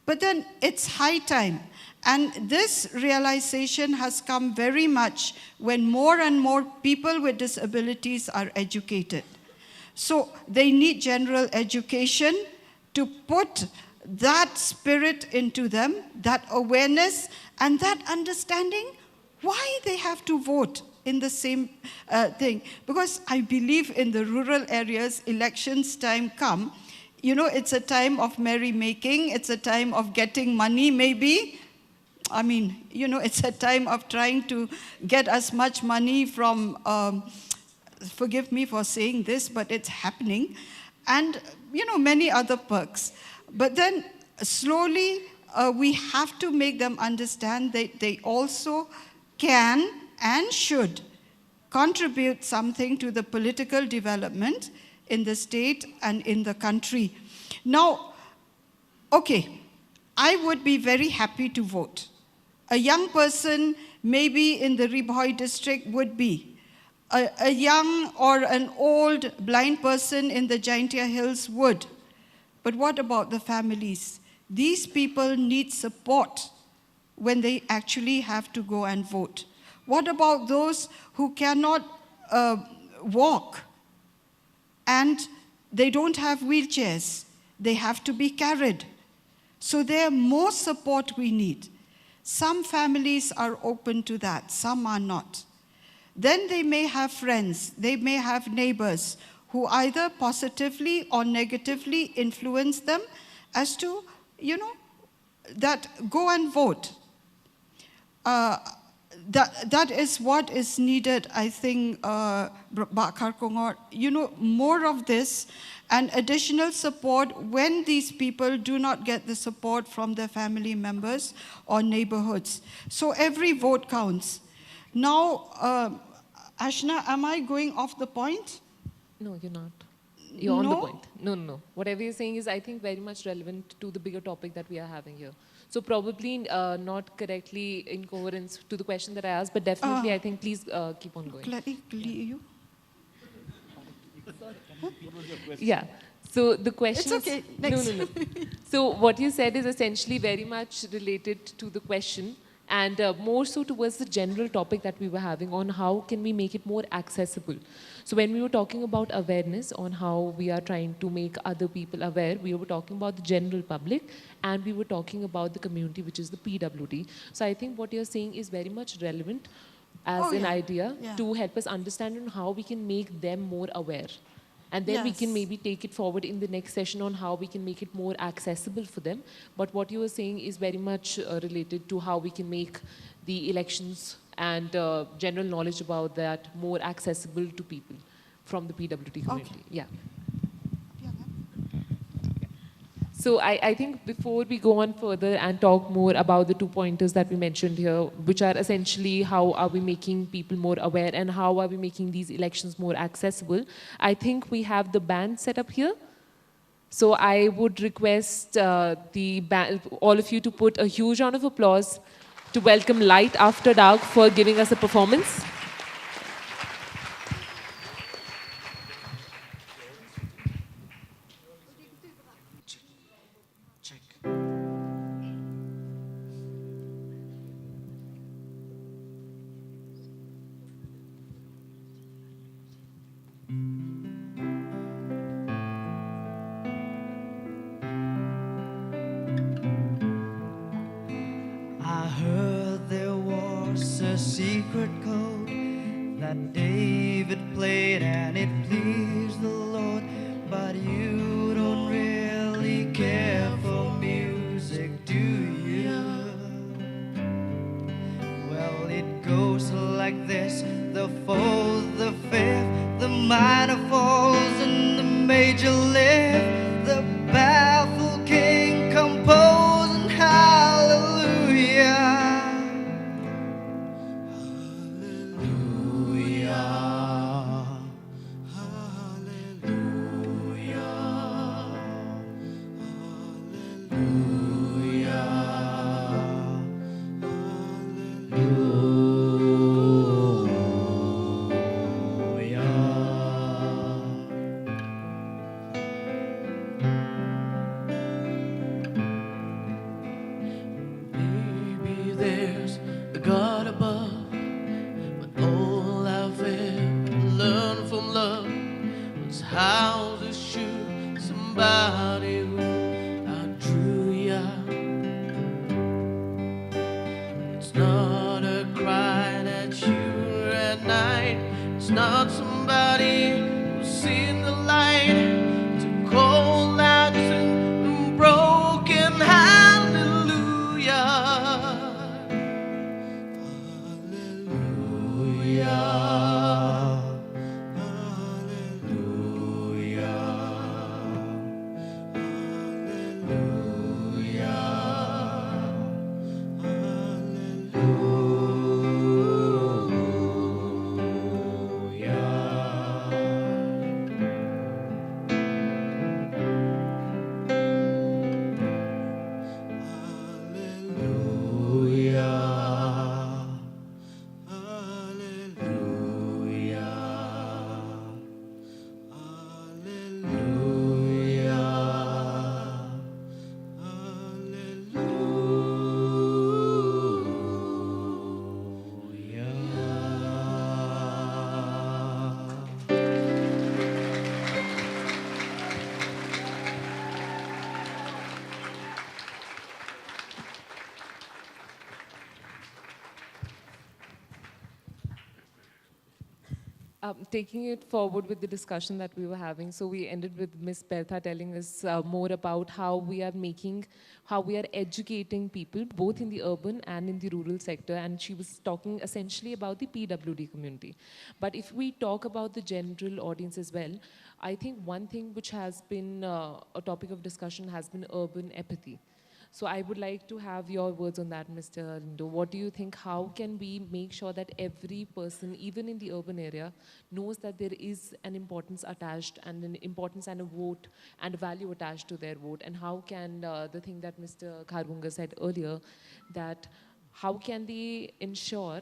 J: But then it's high time. And this realization has come very much when more and more people with disabilities are educated. So they need general education to put that spirit into them, that awareness and that understanding why they have to vote in the same thing. Because I believe in the rural areas, elections time come, it's a time of merrymaking, it's a time of getting money maybe. It's a time of trying to get as much money from, forgive me for saying this, but it's happening, and, many other perks. But then slowly we have to make them understand that they also can and should contribute something to the political development in the state and in the country. Now, okay, I would be very happy to vote. A young person, maybe in the Riboy district, would be. A young or an old blind person in the Jaintia Hills would. But what about the families? These people need support when they actually have to go and vote. What about those who cannot walk and they don't have wheelchairs? They have to be carried. So there more support we need. Some families are open to that, some are not. Then they may have friends, they may have neighbors who either positively or negatively influence them as to, that go and vote. That is what is needed, I think, Bakar Kongor. More of this and additional support when these people do not get the support from their family members or neighborhoods. So every vote counts. Now, Ashna, am I going off the point?
G: No, you're not. You're on the
J: No?
G: point. No. Whatever you're saying is, I think, very much relevant to the bigger topic that we are having here. So probably not correctly in coherence to the question that I asked, but definitely, I think, please keep on going.
J: You?
G: Yeah. So the question
J: It's okay. Next.
G: No. So what you said is essentially very much related to the question, and more so towards the general topic that we were having on how can we make it more accessible. So when we were talking about awareness on how we are trying to make other people aware, we were talking about the general public, and we were talking about the community, which is the PWD. So I think what you're saying is very much relevant as an idea to help us understand on how we can make them more aware. And then we can maybe take it forward in the next session on how we can make it more accessible for them. But what you were saying is very much related to how we can make the elections and general knowledge about that more accessible to people from the PWD community.
J: Okay.
G: Yeah. So I think before we go on further and talk more about the 2 pointers that we mentioned here, which are essentially how are we making people more aware and how are we making these elections more accessible, I think we have the band set up here. So I would request all of you to put a huge round of applause to welcome Light After Dark for giving us a performance.
K: I heard there was a secret code that David played and it pleased the Lord, but you don't really care for music, do you? Well, it goes like this: the fourth, the fifth, the minor falls and the major lift, the baffled king composing hallelujah. Maybe there's a God above, but all I've ever learned from love was how to shoot somebody who outdrew ya. It's not a cry that you at night. It's not somebody who's seen the light to call out to broken hallelujah. Hallelujah.
G: Taking it forward with the discussion that we were having, so we ended with Ms. Bertha telling us more about how we are educating people, both in the urban and in the rural sector, and she was talking essentially about the PWD community. But if we talk about the general audience as well, I think one thing which has been a topic of discussion has been urban apathy. So I would like to have your words on that, Mr. Lindo. What do you think? How can we make sure that every person, even in the urban area, knows that there is an importance attached and an importance and a vote and a value attached to their vote? And how can the thing that Mr. Khargunga said earlier, that how can they ensure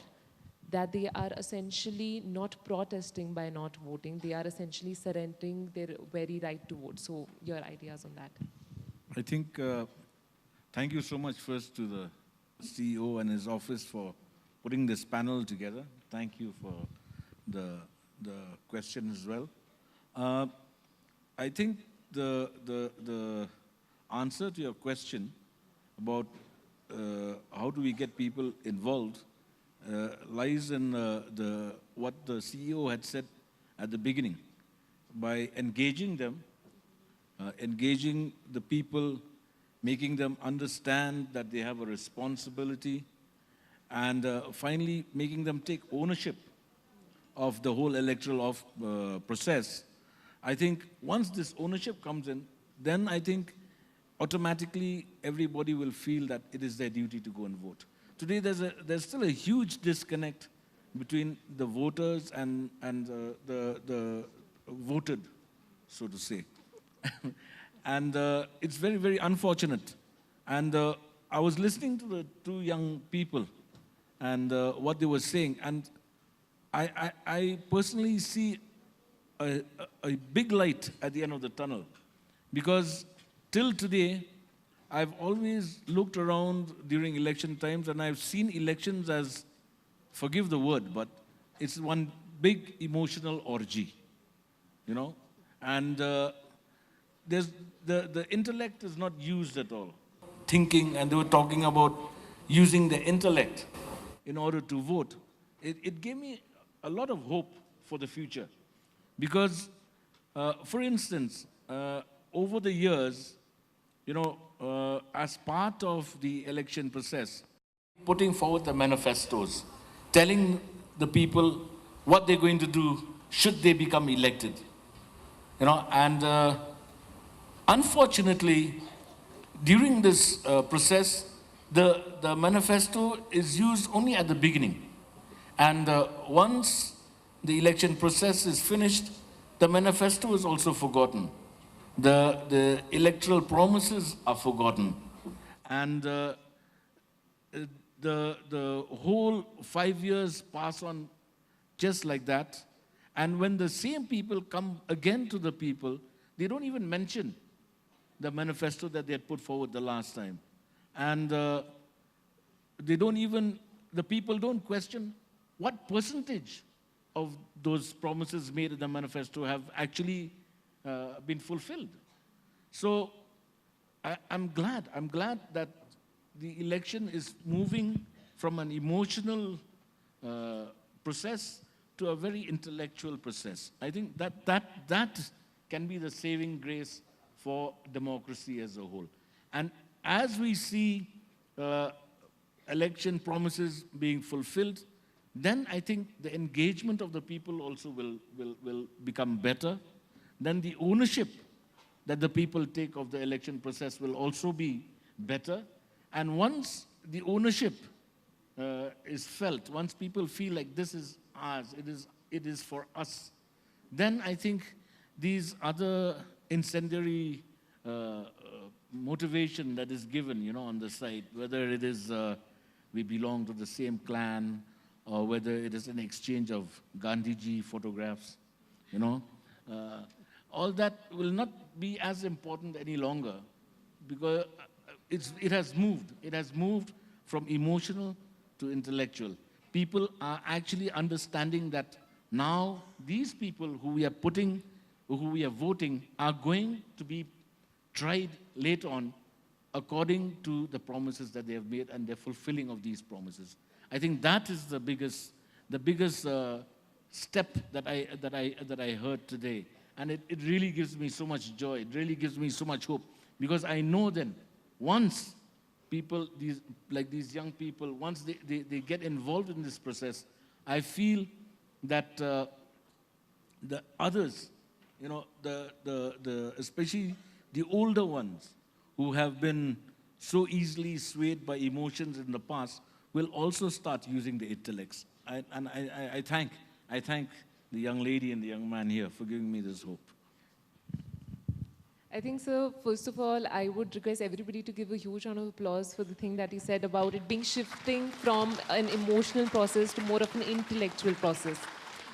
G: that they are essentially not protesting by not voting, they are essentially surrendering their very right to vote? So your ideas on that?
L: I think, thank you so much first to the CEO and his office for putting this panel together. Thank you for the question as well. I think the answer to your question about how do we get people involved lies in what the CEO had said at the beginning. By engaging them, engaging the people, making them understand that they have a responsibility, and finally making them take ownership of the whole electoral process. I think once this ownership comes in, then I think automatically everybody will feel that it is their duty to go and vote. Today there's still a huge disconnect between the voters and the voted, so to say. And it's very, very unfortunate. And I was listening to the two young people and what they were saying, and I personally see a big light at the end of the tunnel, because till today, I've always looked around during election times and I've seen elections as, forgive the word, but it's one big emotional orgy, you know? And the intellect is not used at all. Thinking, and they were talking about using the intellect in order to vote. It gave me a lot of hope for the future. Because, for instance, over the years, you know, as part of the election process, putting forward the manifestos, telling the people what they're going to do should they become elected. You know, and unfortunately, during this process, the manifesto is used only at the beginning. And once the election process is finished, the manifesto is also forgotten. The electoral promises are forgotten. And the whole 5 years pass on just like that. And when the same people come again to the people, they don't even mention the manifesto that they had put forward the last time. And they don't even, the people don't question what percentage of those promises made in the manifesto have actually been fulfilled. So I'm glad that the election is moving from an emotional process to a very intellectual process. I think that can be the saving grace for democracy as a whole. And as we see election promises being fulfilled, then I think the engagement of the people also will become better. Then the ownership that the people take of the election process will also be better. And once the ownership is felt, once people feel like this is ours, it is for us, then I think these other incendiary motivation that is given, you know, on the side, whether it is we belong to the same clan, or whether it is an exchange of Gandhiji photographs, you know, all that will not be as important any longer, because it has moved. It has moved from emotional to intellectual. People are actually understanding that now these people who we are voting are going to be tried later on according to the promises that they have made and their fulfilling of these promises. I think that is the biggest step that I heard today. And it really gives me so much joy. It really gives me so much hope. Because I know then, once people, these young people, once they get involved in this process, I feel that the others, you know, especially the older ones who have been so easily swayed by emotions in the past, will also start using the intellects. I thank the young lady and the young man here for giving me this hope.
G: I think so. First of all, I would request everybody to give a huge round of applause for the thing that he said about it being shifting from an emotional process to more of an intellectual process,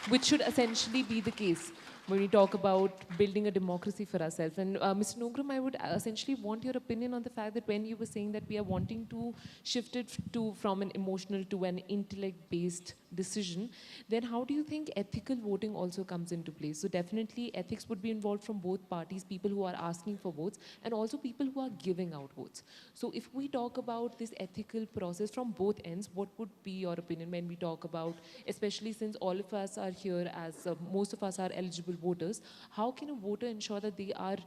G: which should essentially be the case when we talk about building a democracy for ourselves. And Mr. Nogram, I would essentially want your opinion on the fact that when you were saying that we are wanting to shift it from an emotional to an intellect-based decision, then how do you think ethical voting also comes into place? So definitely ethics would be involved from both parties, people who are asking for votes and also people who are giving out votes. So if we talk about this ethical process from both ends, what would be your opinion when we talk about, especially since all of us are here as most of us are eligible voters, how can a voter ensure that they are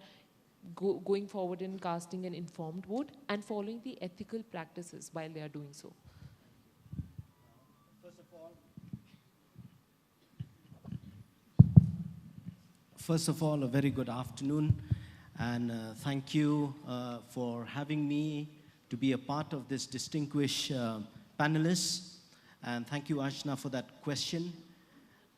G: going forward in casting an informed vote and following the ethical practices while they are doing so?
M: First of all, a very good afternoon, and thank you for having me to be a part of this distinguished panelists. And thank you, Ashna, for that question.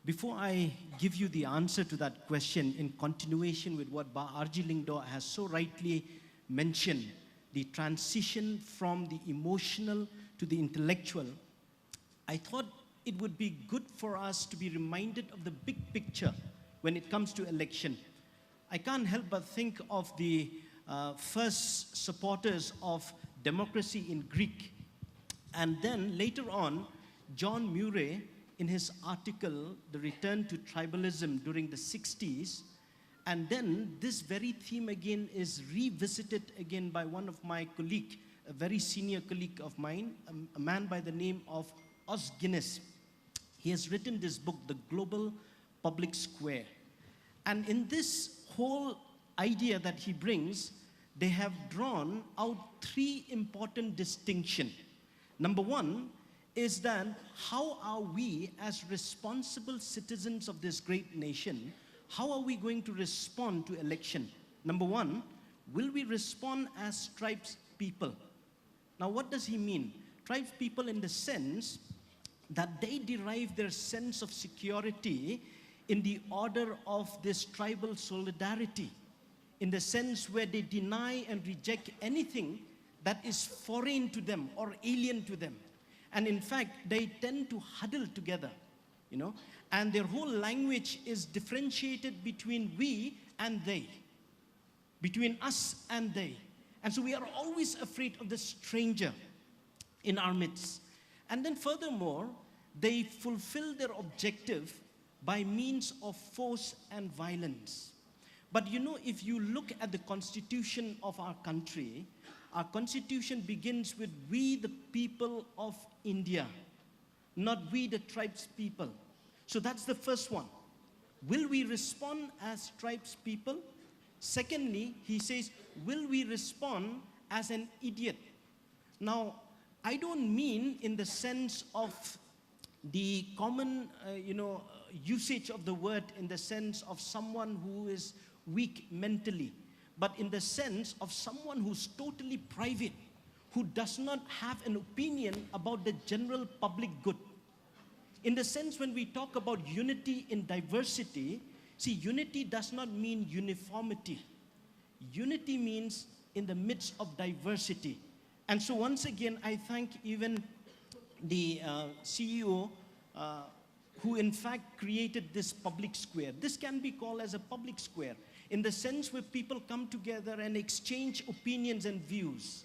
M: Before I give you the answer to that question, in continuation with what Arji Lingdo has so rightly mentioned, the transition from the emotional to the intellectual, I thought it would be good for us to be reminded of the big picture when it comes to election. I can't help but think of the first supporters of democracy in Greek. And then later on, John Murray, in his article, The Return to Tribalism during the 60s, and then this very theme again is revisited again by one of my colleagues, a very senior colleague of mine, a man by the name of Os Guinness. He has written this book, The Global Public Square. And in this whole idea that he brings, they have drawn out three important distinctions. Number one is that how are we as responsible citizens of this great nation, how are we going to respond to election? Number one, will we respond as tribes people? Now what does he mean? Tribes people in the sense that they derive their sense of security in the order of this tribal solidarity, in the sense where they deny and reject anything that is foreign to them or alien to them. And in fact, they tend to huddle together, you know, and their whole language is differentiated between we and they, between us and they. And so we are always afraid of the stranger in our midst. And then furthermore, they fulfill their objective by means of force and violence. But you know, if you look at the constitution of our country, our constitution begins with we the people of India, not we the tribes people. So that's the first one. Will we respond as tribes people? Secondly, he says, will we respond as an idiot? Now, I don't mean in the sense of the common, usage of the word in the sense of someone who is weak mentally, but in the sense of someone who's totally private, who does not have an opinion about the general public good. In the sense when we talk about unity in diversity, see, unity does not mean uniformity. Unity means in the midst of diversity. And so once again, I thank even the CEO who in fact created this public square. This can be called as a public square in the sense where people come together and exchange opinions and views.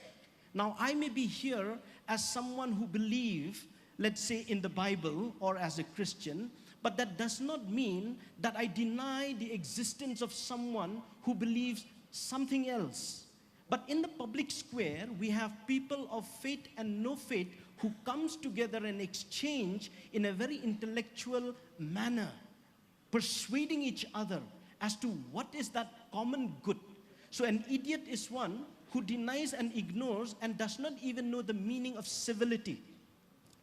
M: Now, I may be here as someone who believes, let's say, in the Bible or as a Christian, but that does not mean that I deny the existence of someone who believes something else. But in the public square, we have people of faith and no faith who comes together and exchange in a very intellectual manner, persuading each other as to what is that common good. So an idiot is one who denies and ignores and does not even know the meaning of civility.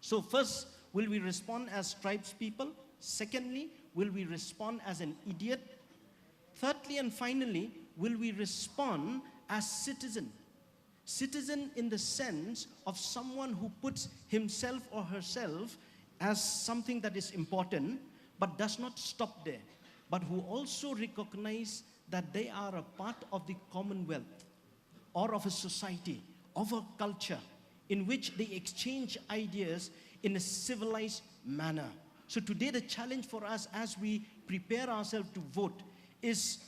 M: So first, will we respond as tribespeople? Secondly, will we respond as an idiot? Thirdly and finally, will we respond as citizen? Citizen in the sense of someone who puts himself or herself as something that is important, but does not stop there, but who also recognize that they are a part of the commonwealth or of a society, of a culture in which they exchange ideas in a civilized manner. So today the challenge for us as we prepare ourselves to vote is,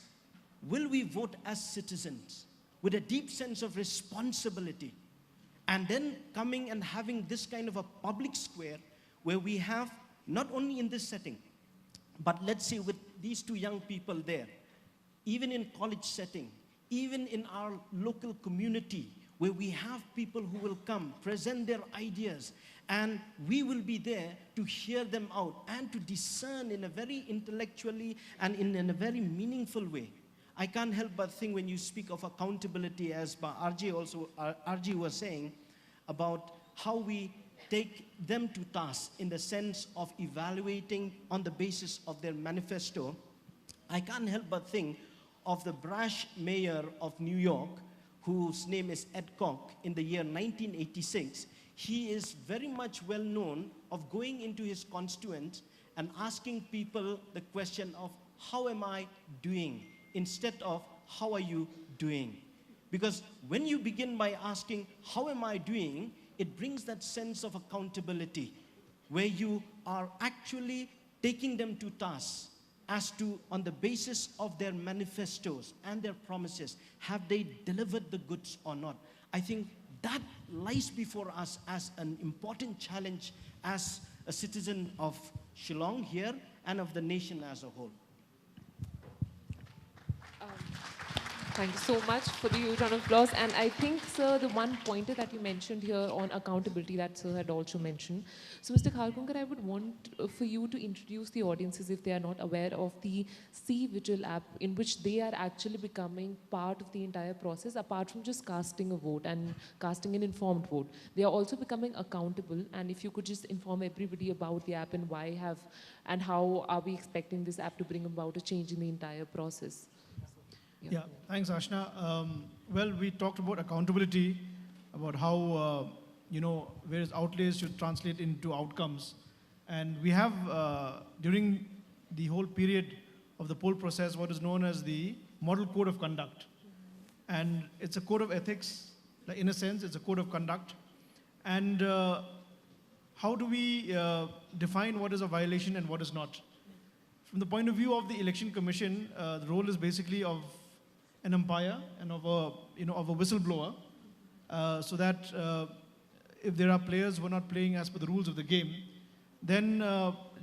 M: will we vote as citizens with a deep sense of responsibility, and then coming and having this kind of a public square where we have, not only in this setting, but let's say with these two young people there, even in college setting, even in our local community, where we have people who will come, present their ideas, and we will be there to hear them out and to discern in a very intellectually and in a very meaningful way. I can't help but think when you speak of accountability, as RJ was saying, about how we take them to task in the sense of evaluating on the basis of their manifesto. I can't help but think of the brash mayor of New York, whose name is Ed Koch, in the year 1986. He is very much well known of going into his constituents and asking people the question of, how am I doing? Instead of, how are you doing? Because when you begin by asking, how am I doing? It brings that sense of accountability, where you are actually taking them to task as to, on the basis of their manifestos and their promises, have they delivered the goods or not? I think that lies before us as an important challenge as a citizen of Shillong here and of the nation as a whole.
G: Thank you so much for the huge round of applause. And I think, sir, the one pointer that you mentioned here on accountability that sir had also mentioned. So, Mr. Kharkunkar, I would want for you to introduce the audiences, if they are not aware of the C Vigil app, in which they are actually becoming part of the entire process, apart from just casting a vote and casting an informed vote. They are also becoming accountable. And if you could just inform everybody about the app and and how are we expecting this app to bring about a change in the entire process?
F: Yeah, thanks, Ashna. Well, we talked about accountability, about how, various outlays should translate into outcomes. And we have, during the whole period of the poll process, what is known as the Model Code of Conduct. And it's a code of ethics, like in a sense, it's a code of conduct. And how do we define what is a violation and what is not? From the point of view of the Election Commission, the role is basically of an umpire and of a whistleblower, so that if there are players who are not playing as per the rules of the game, then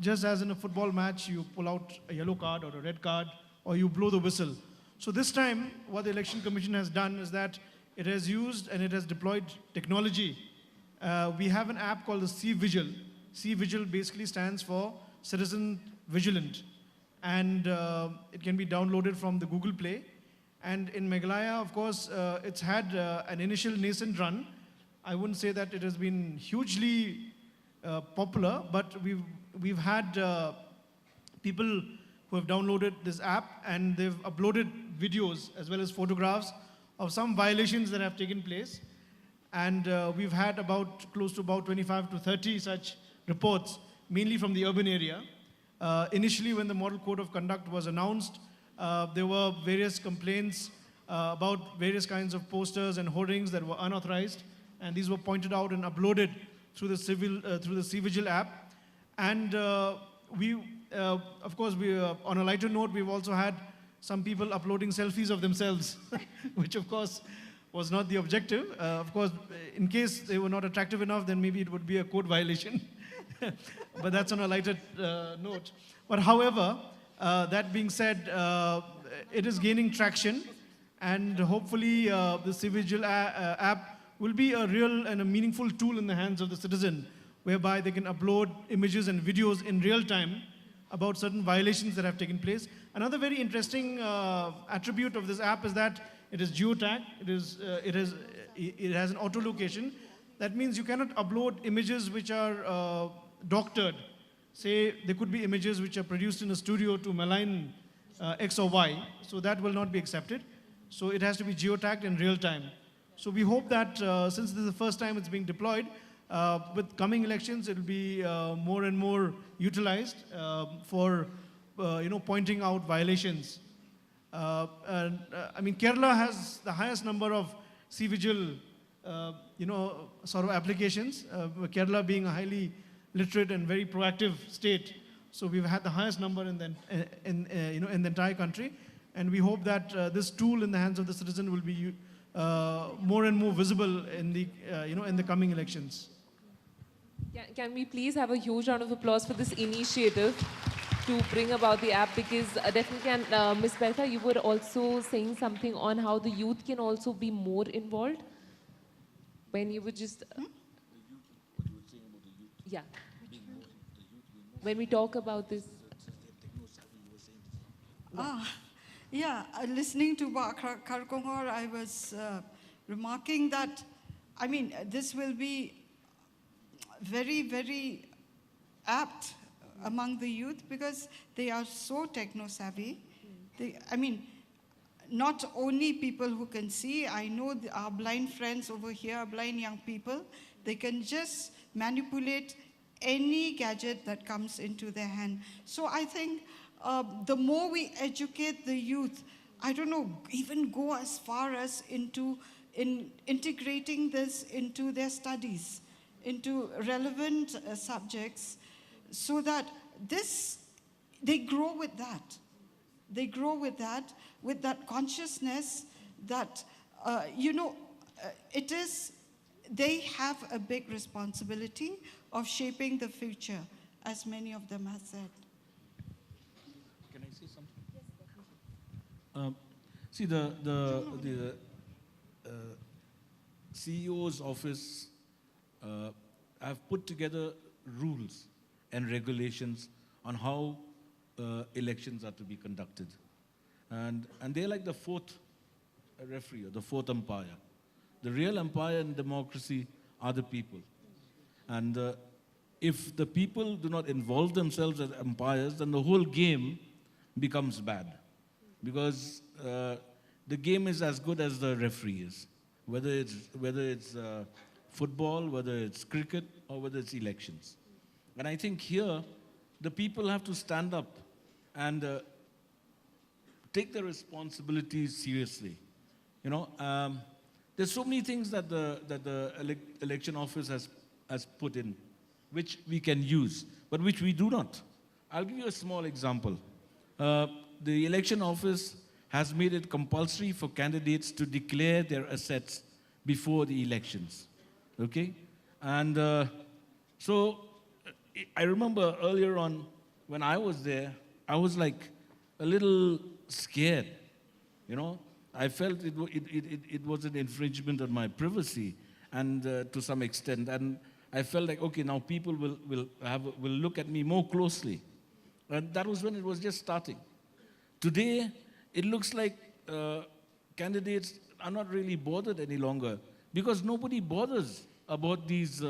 F: just as in a football match, you pull out a yellow card or a red card, or you blow the whistle. So this time, what the Election Commission has done is that it has used and it has deployed technology. We have an app called the C Vigil. C Vigil basically stands for Citizen Vigilant, and it can be downloaded from the Google Play. And in Meghalaya, of course, it's had an initial nascent run. I wouldn't say that it has been hugely popular, but we've had people who have downloaded this app, and they've uploaded videos as well as photographs of some violations that have taken place. And we've had close to about 25 to 30 such reports, mainly from the urban area. Initially, when the Model Code of Conduct was announced, there were various complaints about various kinds of posters and hoardings that were unauthorized, and these were pointed out and uploaded through the C Vigil app. And of course, on a lighter note, we've also had some people uploading selfies of themselves, which of course was not the objective. Of course, in case they were not attractive enough, then maybe it would be a code violation. But that's on a lighter note. But however, that being said, it is gaining traction, and hopefully the C Vigil app will be a real and a meaningful tool in the hands of the citizen, whereby they can upload images and videos in real time about certain violations that have taken place. Another very interesting attribute of this app is that it is geotagged. It has an auto location. That means you cannot upload images which are doctored. Say there could be images which are produced in a studio to malign X or Y, so that will not be accepted. So it has to be geotagged in real time. So we hope that since this is the first time it's being deployed, with coming elections, it will be more and more utilized for pointing out violations. I mean, Kerala has the highest number of C-Vigil, sort of applications. Kerala being a highly literate and very proactive state, so we've had the highest number in the entire country, and we hope that this tool in the hands of the citizen will be more and more visible in the coming elections.
G: Can we please have a huge round of applause for this initiative to bring about the app? Because definitely, and Ms. Bertha, you were also saying something on how the youth can also be more involved. When you were just... Yeah. When we talk about this...
E: Listening to Karkonghor, I was remarking that, I mean, this will be very, very apt among the youth because they are so techno-savvy. Not only people who can see, I know our blind friends over here, blind young people, they can just manipulate any gadget that comes into their hand. So I think the more we educate the youth, I don't know, even go as far as integrating this into their studies, into relevant subjects, so that they grow with that. They grow with that consciousness that, they have a big responsibility of shaping the future, as many of them have said.
L: Can I say something? See, the CEO's office have put together rules and regulations on how elections are to be conducted. And they're like the fourth referee or the fourth umpire. The real umpire in democracy are the people. And if the people do not involve themselves as umpires, then the whole game becomes bad. Because the game is as good as the referee is. Whether it's football, whether it's cricket, or whether it's elections. And I think here, the people have to stand up and take their responsibilities seriously. There's so many things that the election office has put in, which we can use, but which we do not. I'll give you a small example. The election office has made it compulsory for candidates to declare their assets before the elections. Okay? And so I remember earlier on when I was there, I was like a little scared. I felt it was an infringement on my privacy, and to some extent. And I felt like, okay, now people will look at me more closely. And that was when it was just starting. Today, it looks like candidates are not really bothered any longer because nobody bothers about these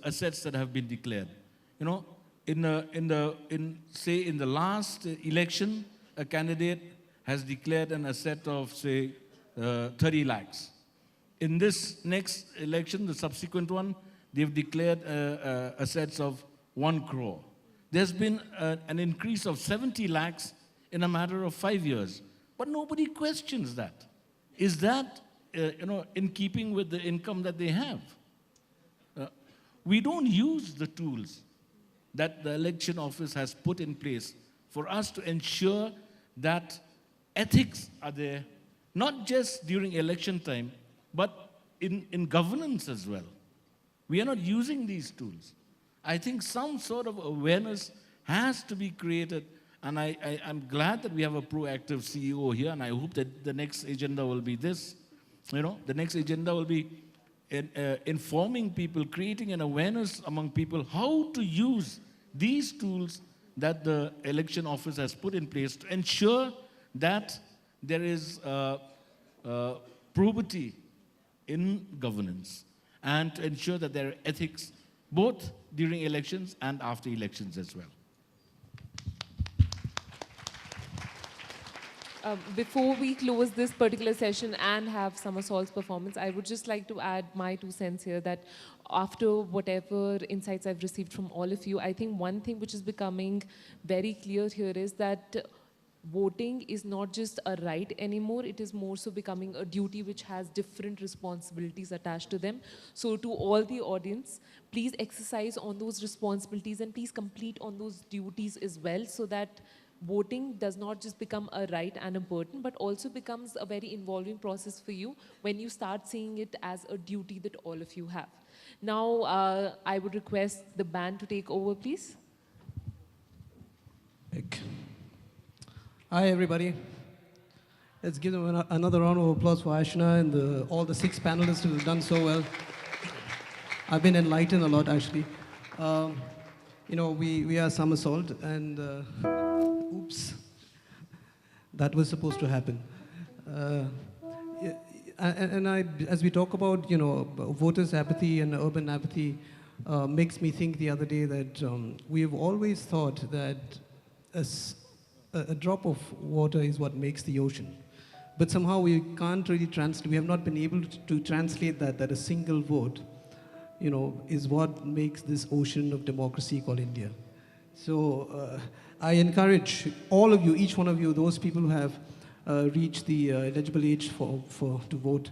L: assets that have been declared. In the last election, a candidate has declared an asset of, say, 30 lakhs. In this next election, the subsequent one, they've declared assets of 1 crore. There's been an increase of 70 lakhs in a matter of 5 years. But nobody questions that. Is that, in keeping with the income that they have? We don't use the tools that the election office has put in place for us to ensure that ethics are there, not just during election time, but in governance as well. We are not using these tools. I think some sort of awareness has to be created, and I'm glad that we have a proactive CEO here, and I hope that the next agenda will be this. The next agenda will be informing people, creating an awareness among people how to use these tools that the election office has put in place to ensure that there is probity in governance and to ensure that there are ethics both during elections and after elections as well.
G: Before we close this particular session and have Somersault's performance, I would just like to add my 2 cents here that after whatever insights I've received from all of you, I think one thing which is becoming very clear here is that voting is not just a right anymore, it is more so becoming a duty which has different responsibilities attached to them. So to all the audience, please exercise on those responsibilities and please complete on those duties as well, so that voting does not just become a right and a burden, but also becomes a very involving process for you when you start seeing it as a duty that all of you have. Now, I would request the band to take over, please.
N: Hi, everybody. Let's give them another round of applause for Ashna and all the 6 panelists who have done so well. I've been enlightened a lot, actually. You know, we are Somersault, and oops, that was supposed to happen. As we talk about, you know, voters' apathy and urban apathy, makes me think the other day that we have always thought that a drop of water is what makes the ocean. But somehow we can't really we have not been able to translate that a single vote, you know, is what makes this ocean of democracy called India. So I encourage all of you, each one of you, those people who have reached the eligible age to vote,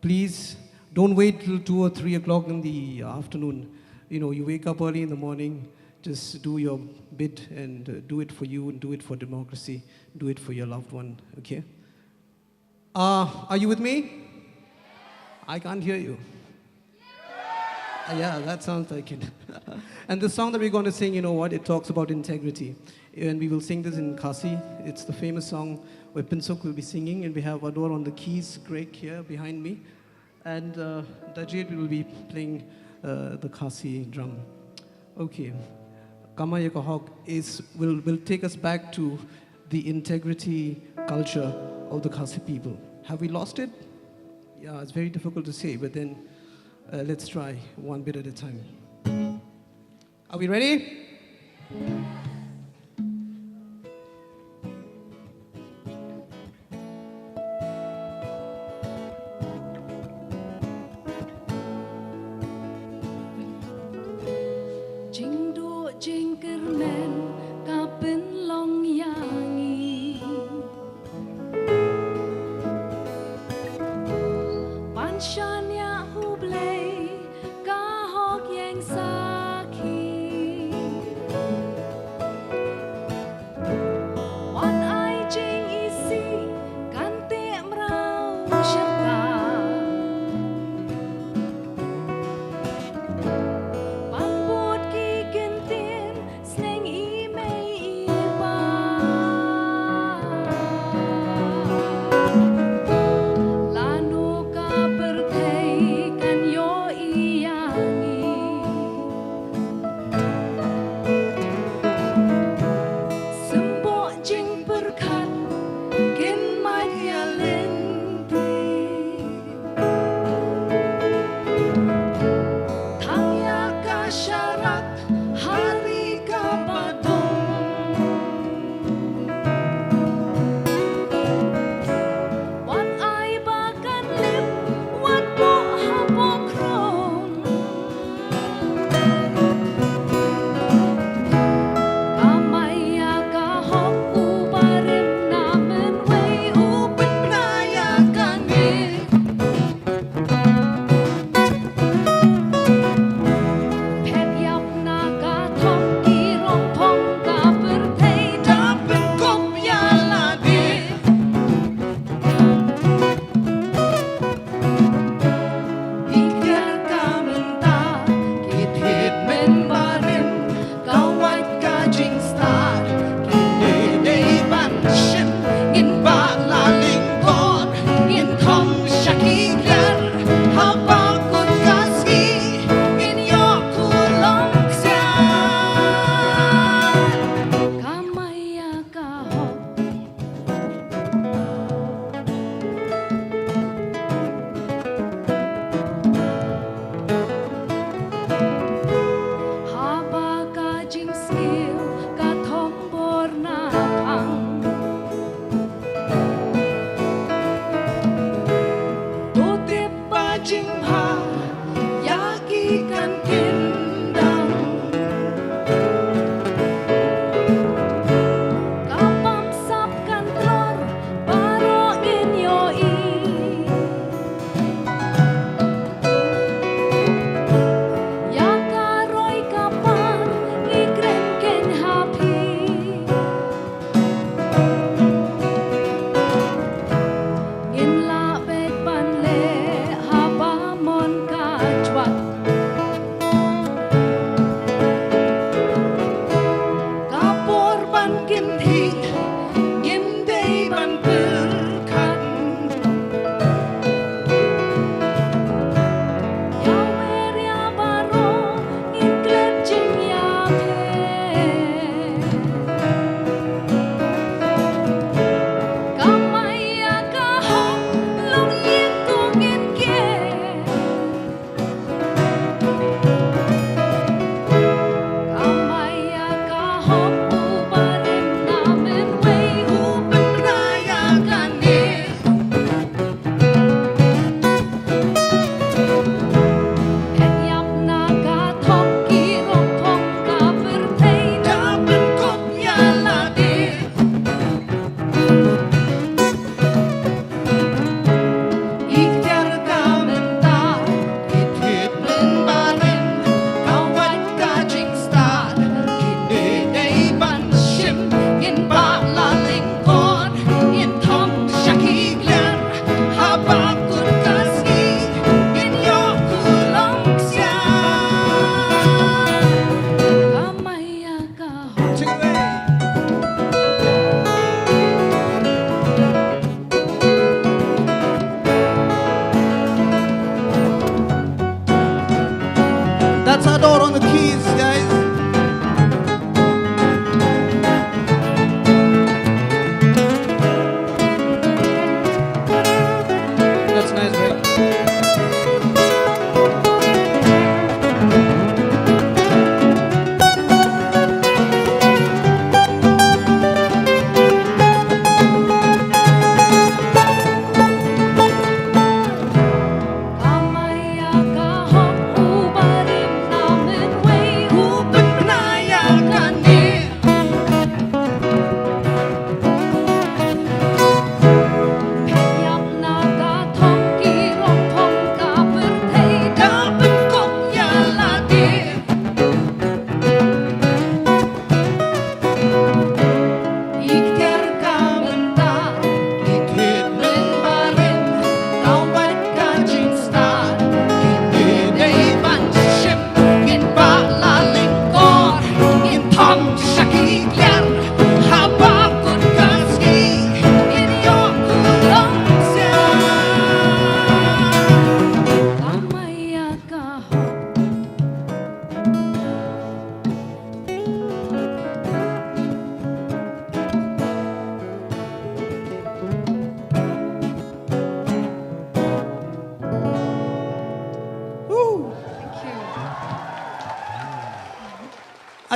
N: please don't wait till 2 or 3 o'clock in the afternoon. You know, you wake up early in the morning, just do your bit and do it for you and do it for democracy, do it for your loved one, okay? Are you with me? I can't hear you. Yeah, that sounds like it. And the song that we're going to sing, you know what, it talks about integrity. And we will sing this in Khasi. It's the famous song where Pinsuk will be singing, and we have Ador on the keys, Greg here behind me. And Dajit will be playing the Khasi drum. Okay. Kama Yaka Hawk will take us back to the integrity culture of the Khasi people. Have we lost it? Yeah, it's very difficult to say, but then let's try one bit at a time. Are we ready?
O: Pambut ki gentin sneng i mei i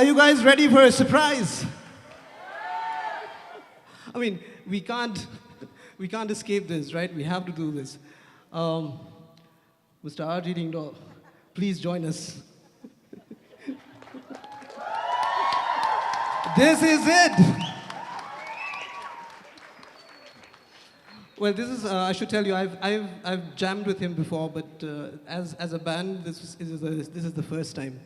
N: Are you guys ready for a surprise? I mean, we can't escape this, right? We have to do this. Mr. R.G. Dingdo, please join us. This is it. Well, this is, I should tell you, I've jammed with him before, but as a band, this is the first time.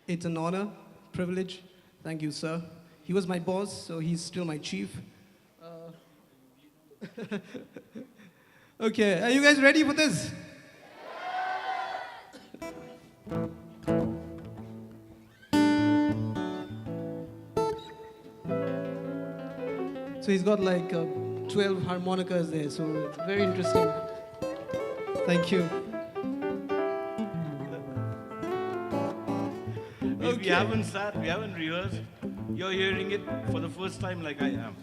N: It's an honor, privilege. Thank you, sir. He was my boss, so he's still my chief. Okay, are you guys ready for this? So he's got like 12 harmonicas there, so it's very interesting. Thank you.
L: We haven't sat, we haven't rehearsed. You're hearing it for the first time like I am.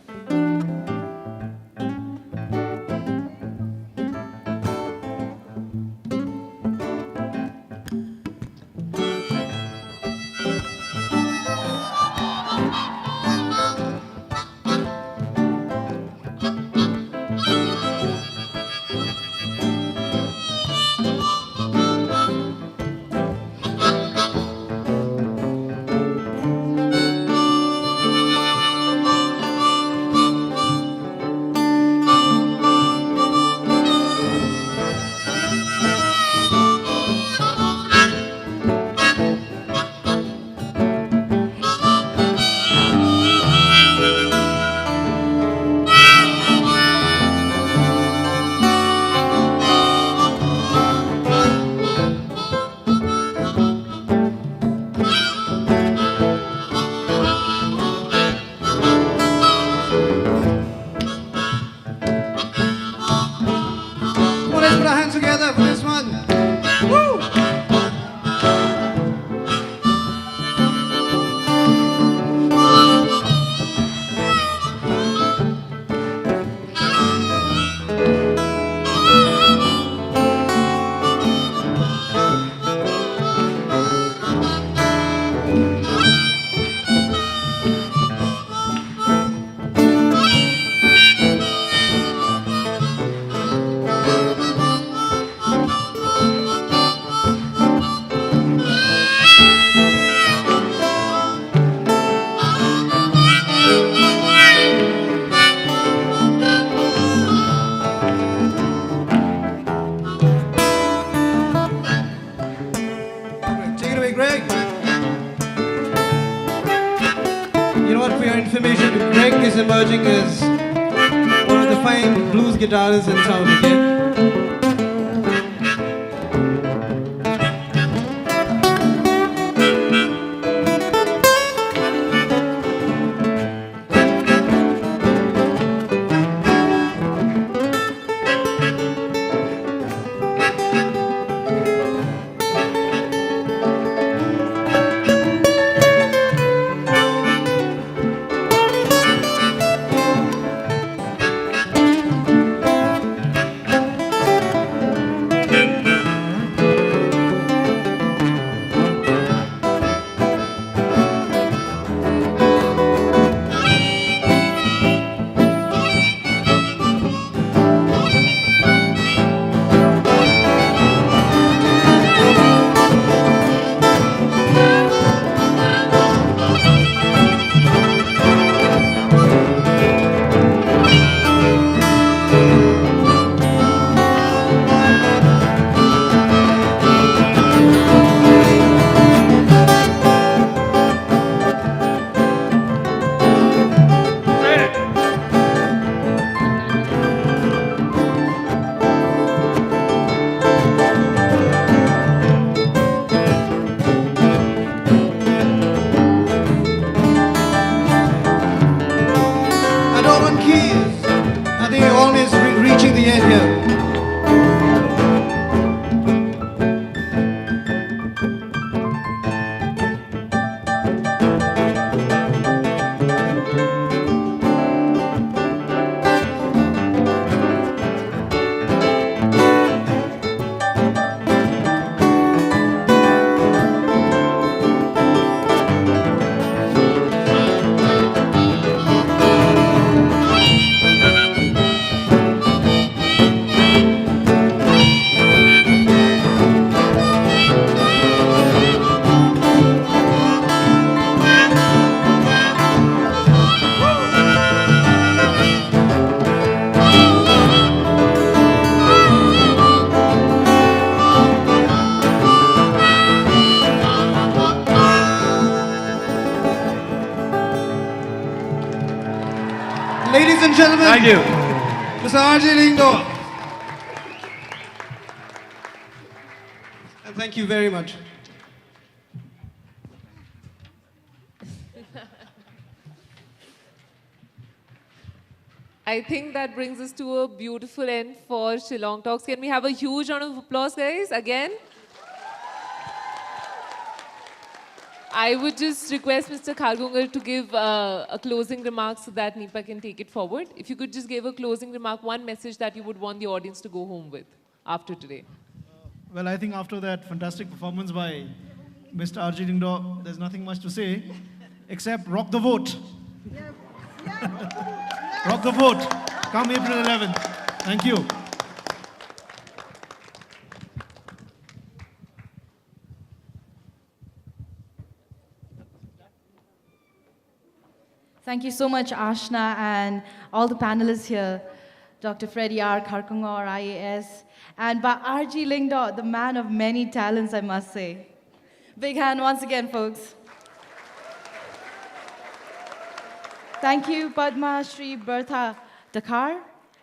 N: Emerging as one of the fine blues guitarists in town, okay?
O: Ladies and gentlemen.
P: Thank you.
O: Mr. R.J. Lindo. And thank you very much.
G: I think that brings us to a beautiful end for Shillong Talks. Can we have a huge round of applause, guys, again? I would just request Mr. Khargungar to give a closing remark so that Nipa can take it forward. If you could just give a closing remark, one message that you would want the audience to go home with after today.
F: Well, I think after that fantastic performance by Mr. R.J. Lindo, there's nothing much to say except rock the vote. Rock the vote. Come April 11th. Thank you.
A: Thank you so much, Ashna, and all the panelists here, Dr. Freddie R. Kharkungor, IAS, and by R.J. Lingdo, the man of many talents, I must say. Big hand once again, folks. Thank you, Padma Shri Bertha Dakar,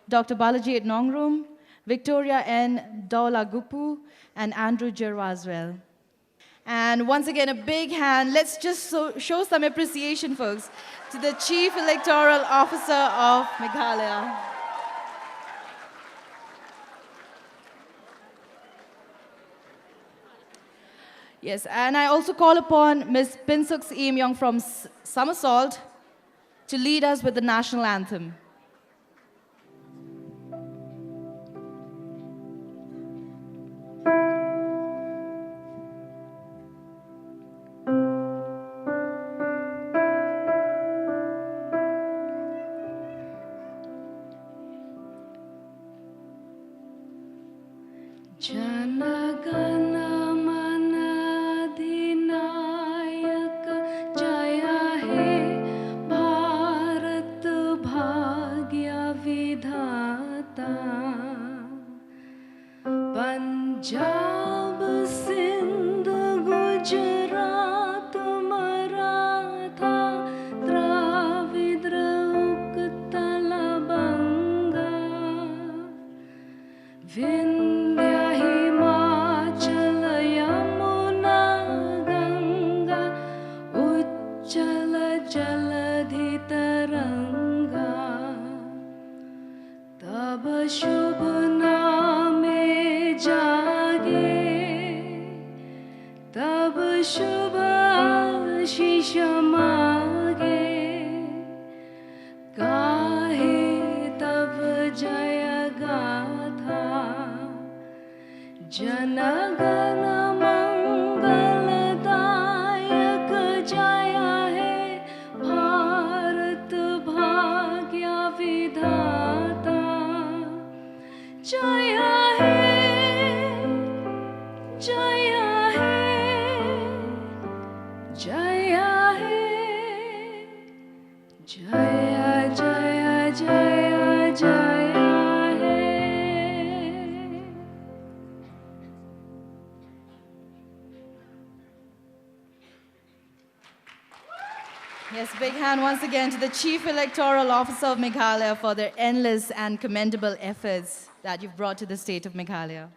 A: Dr. Balaji Nongrum, Victoria N. Daulagupu, and Andrew Jerwa as well. And once again, a big hand. Let's just show some appreciation, folks, to the Chief Electoral Officer of Meghalaya. Yes, and I also call upon Ms. Pinsuk Eamyong from Somersault to lead us with the national anthem.
Q: Punjab Sindh Gujarat Maratha Dravid Utkal बंगा विंध्य हिमाचल यमुना गंगा उच्चल जलधि तरंगा तब शुभ नामे जागे तब शुभ आशीष मागे गाहे तब जय गाथा जनगण मंगलदायक जय है भारत भाग्य विधाता जय है जय है जय है जय जय जय जय है
A: Yes, big hand once again to the Chief Electoral Officer of Meghalaya for their endless and commendable efforts that you've brought to the state of Meghalaya.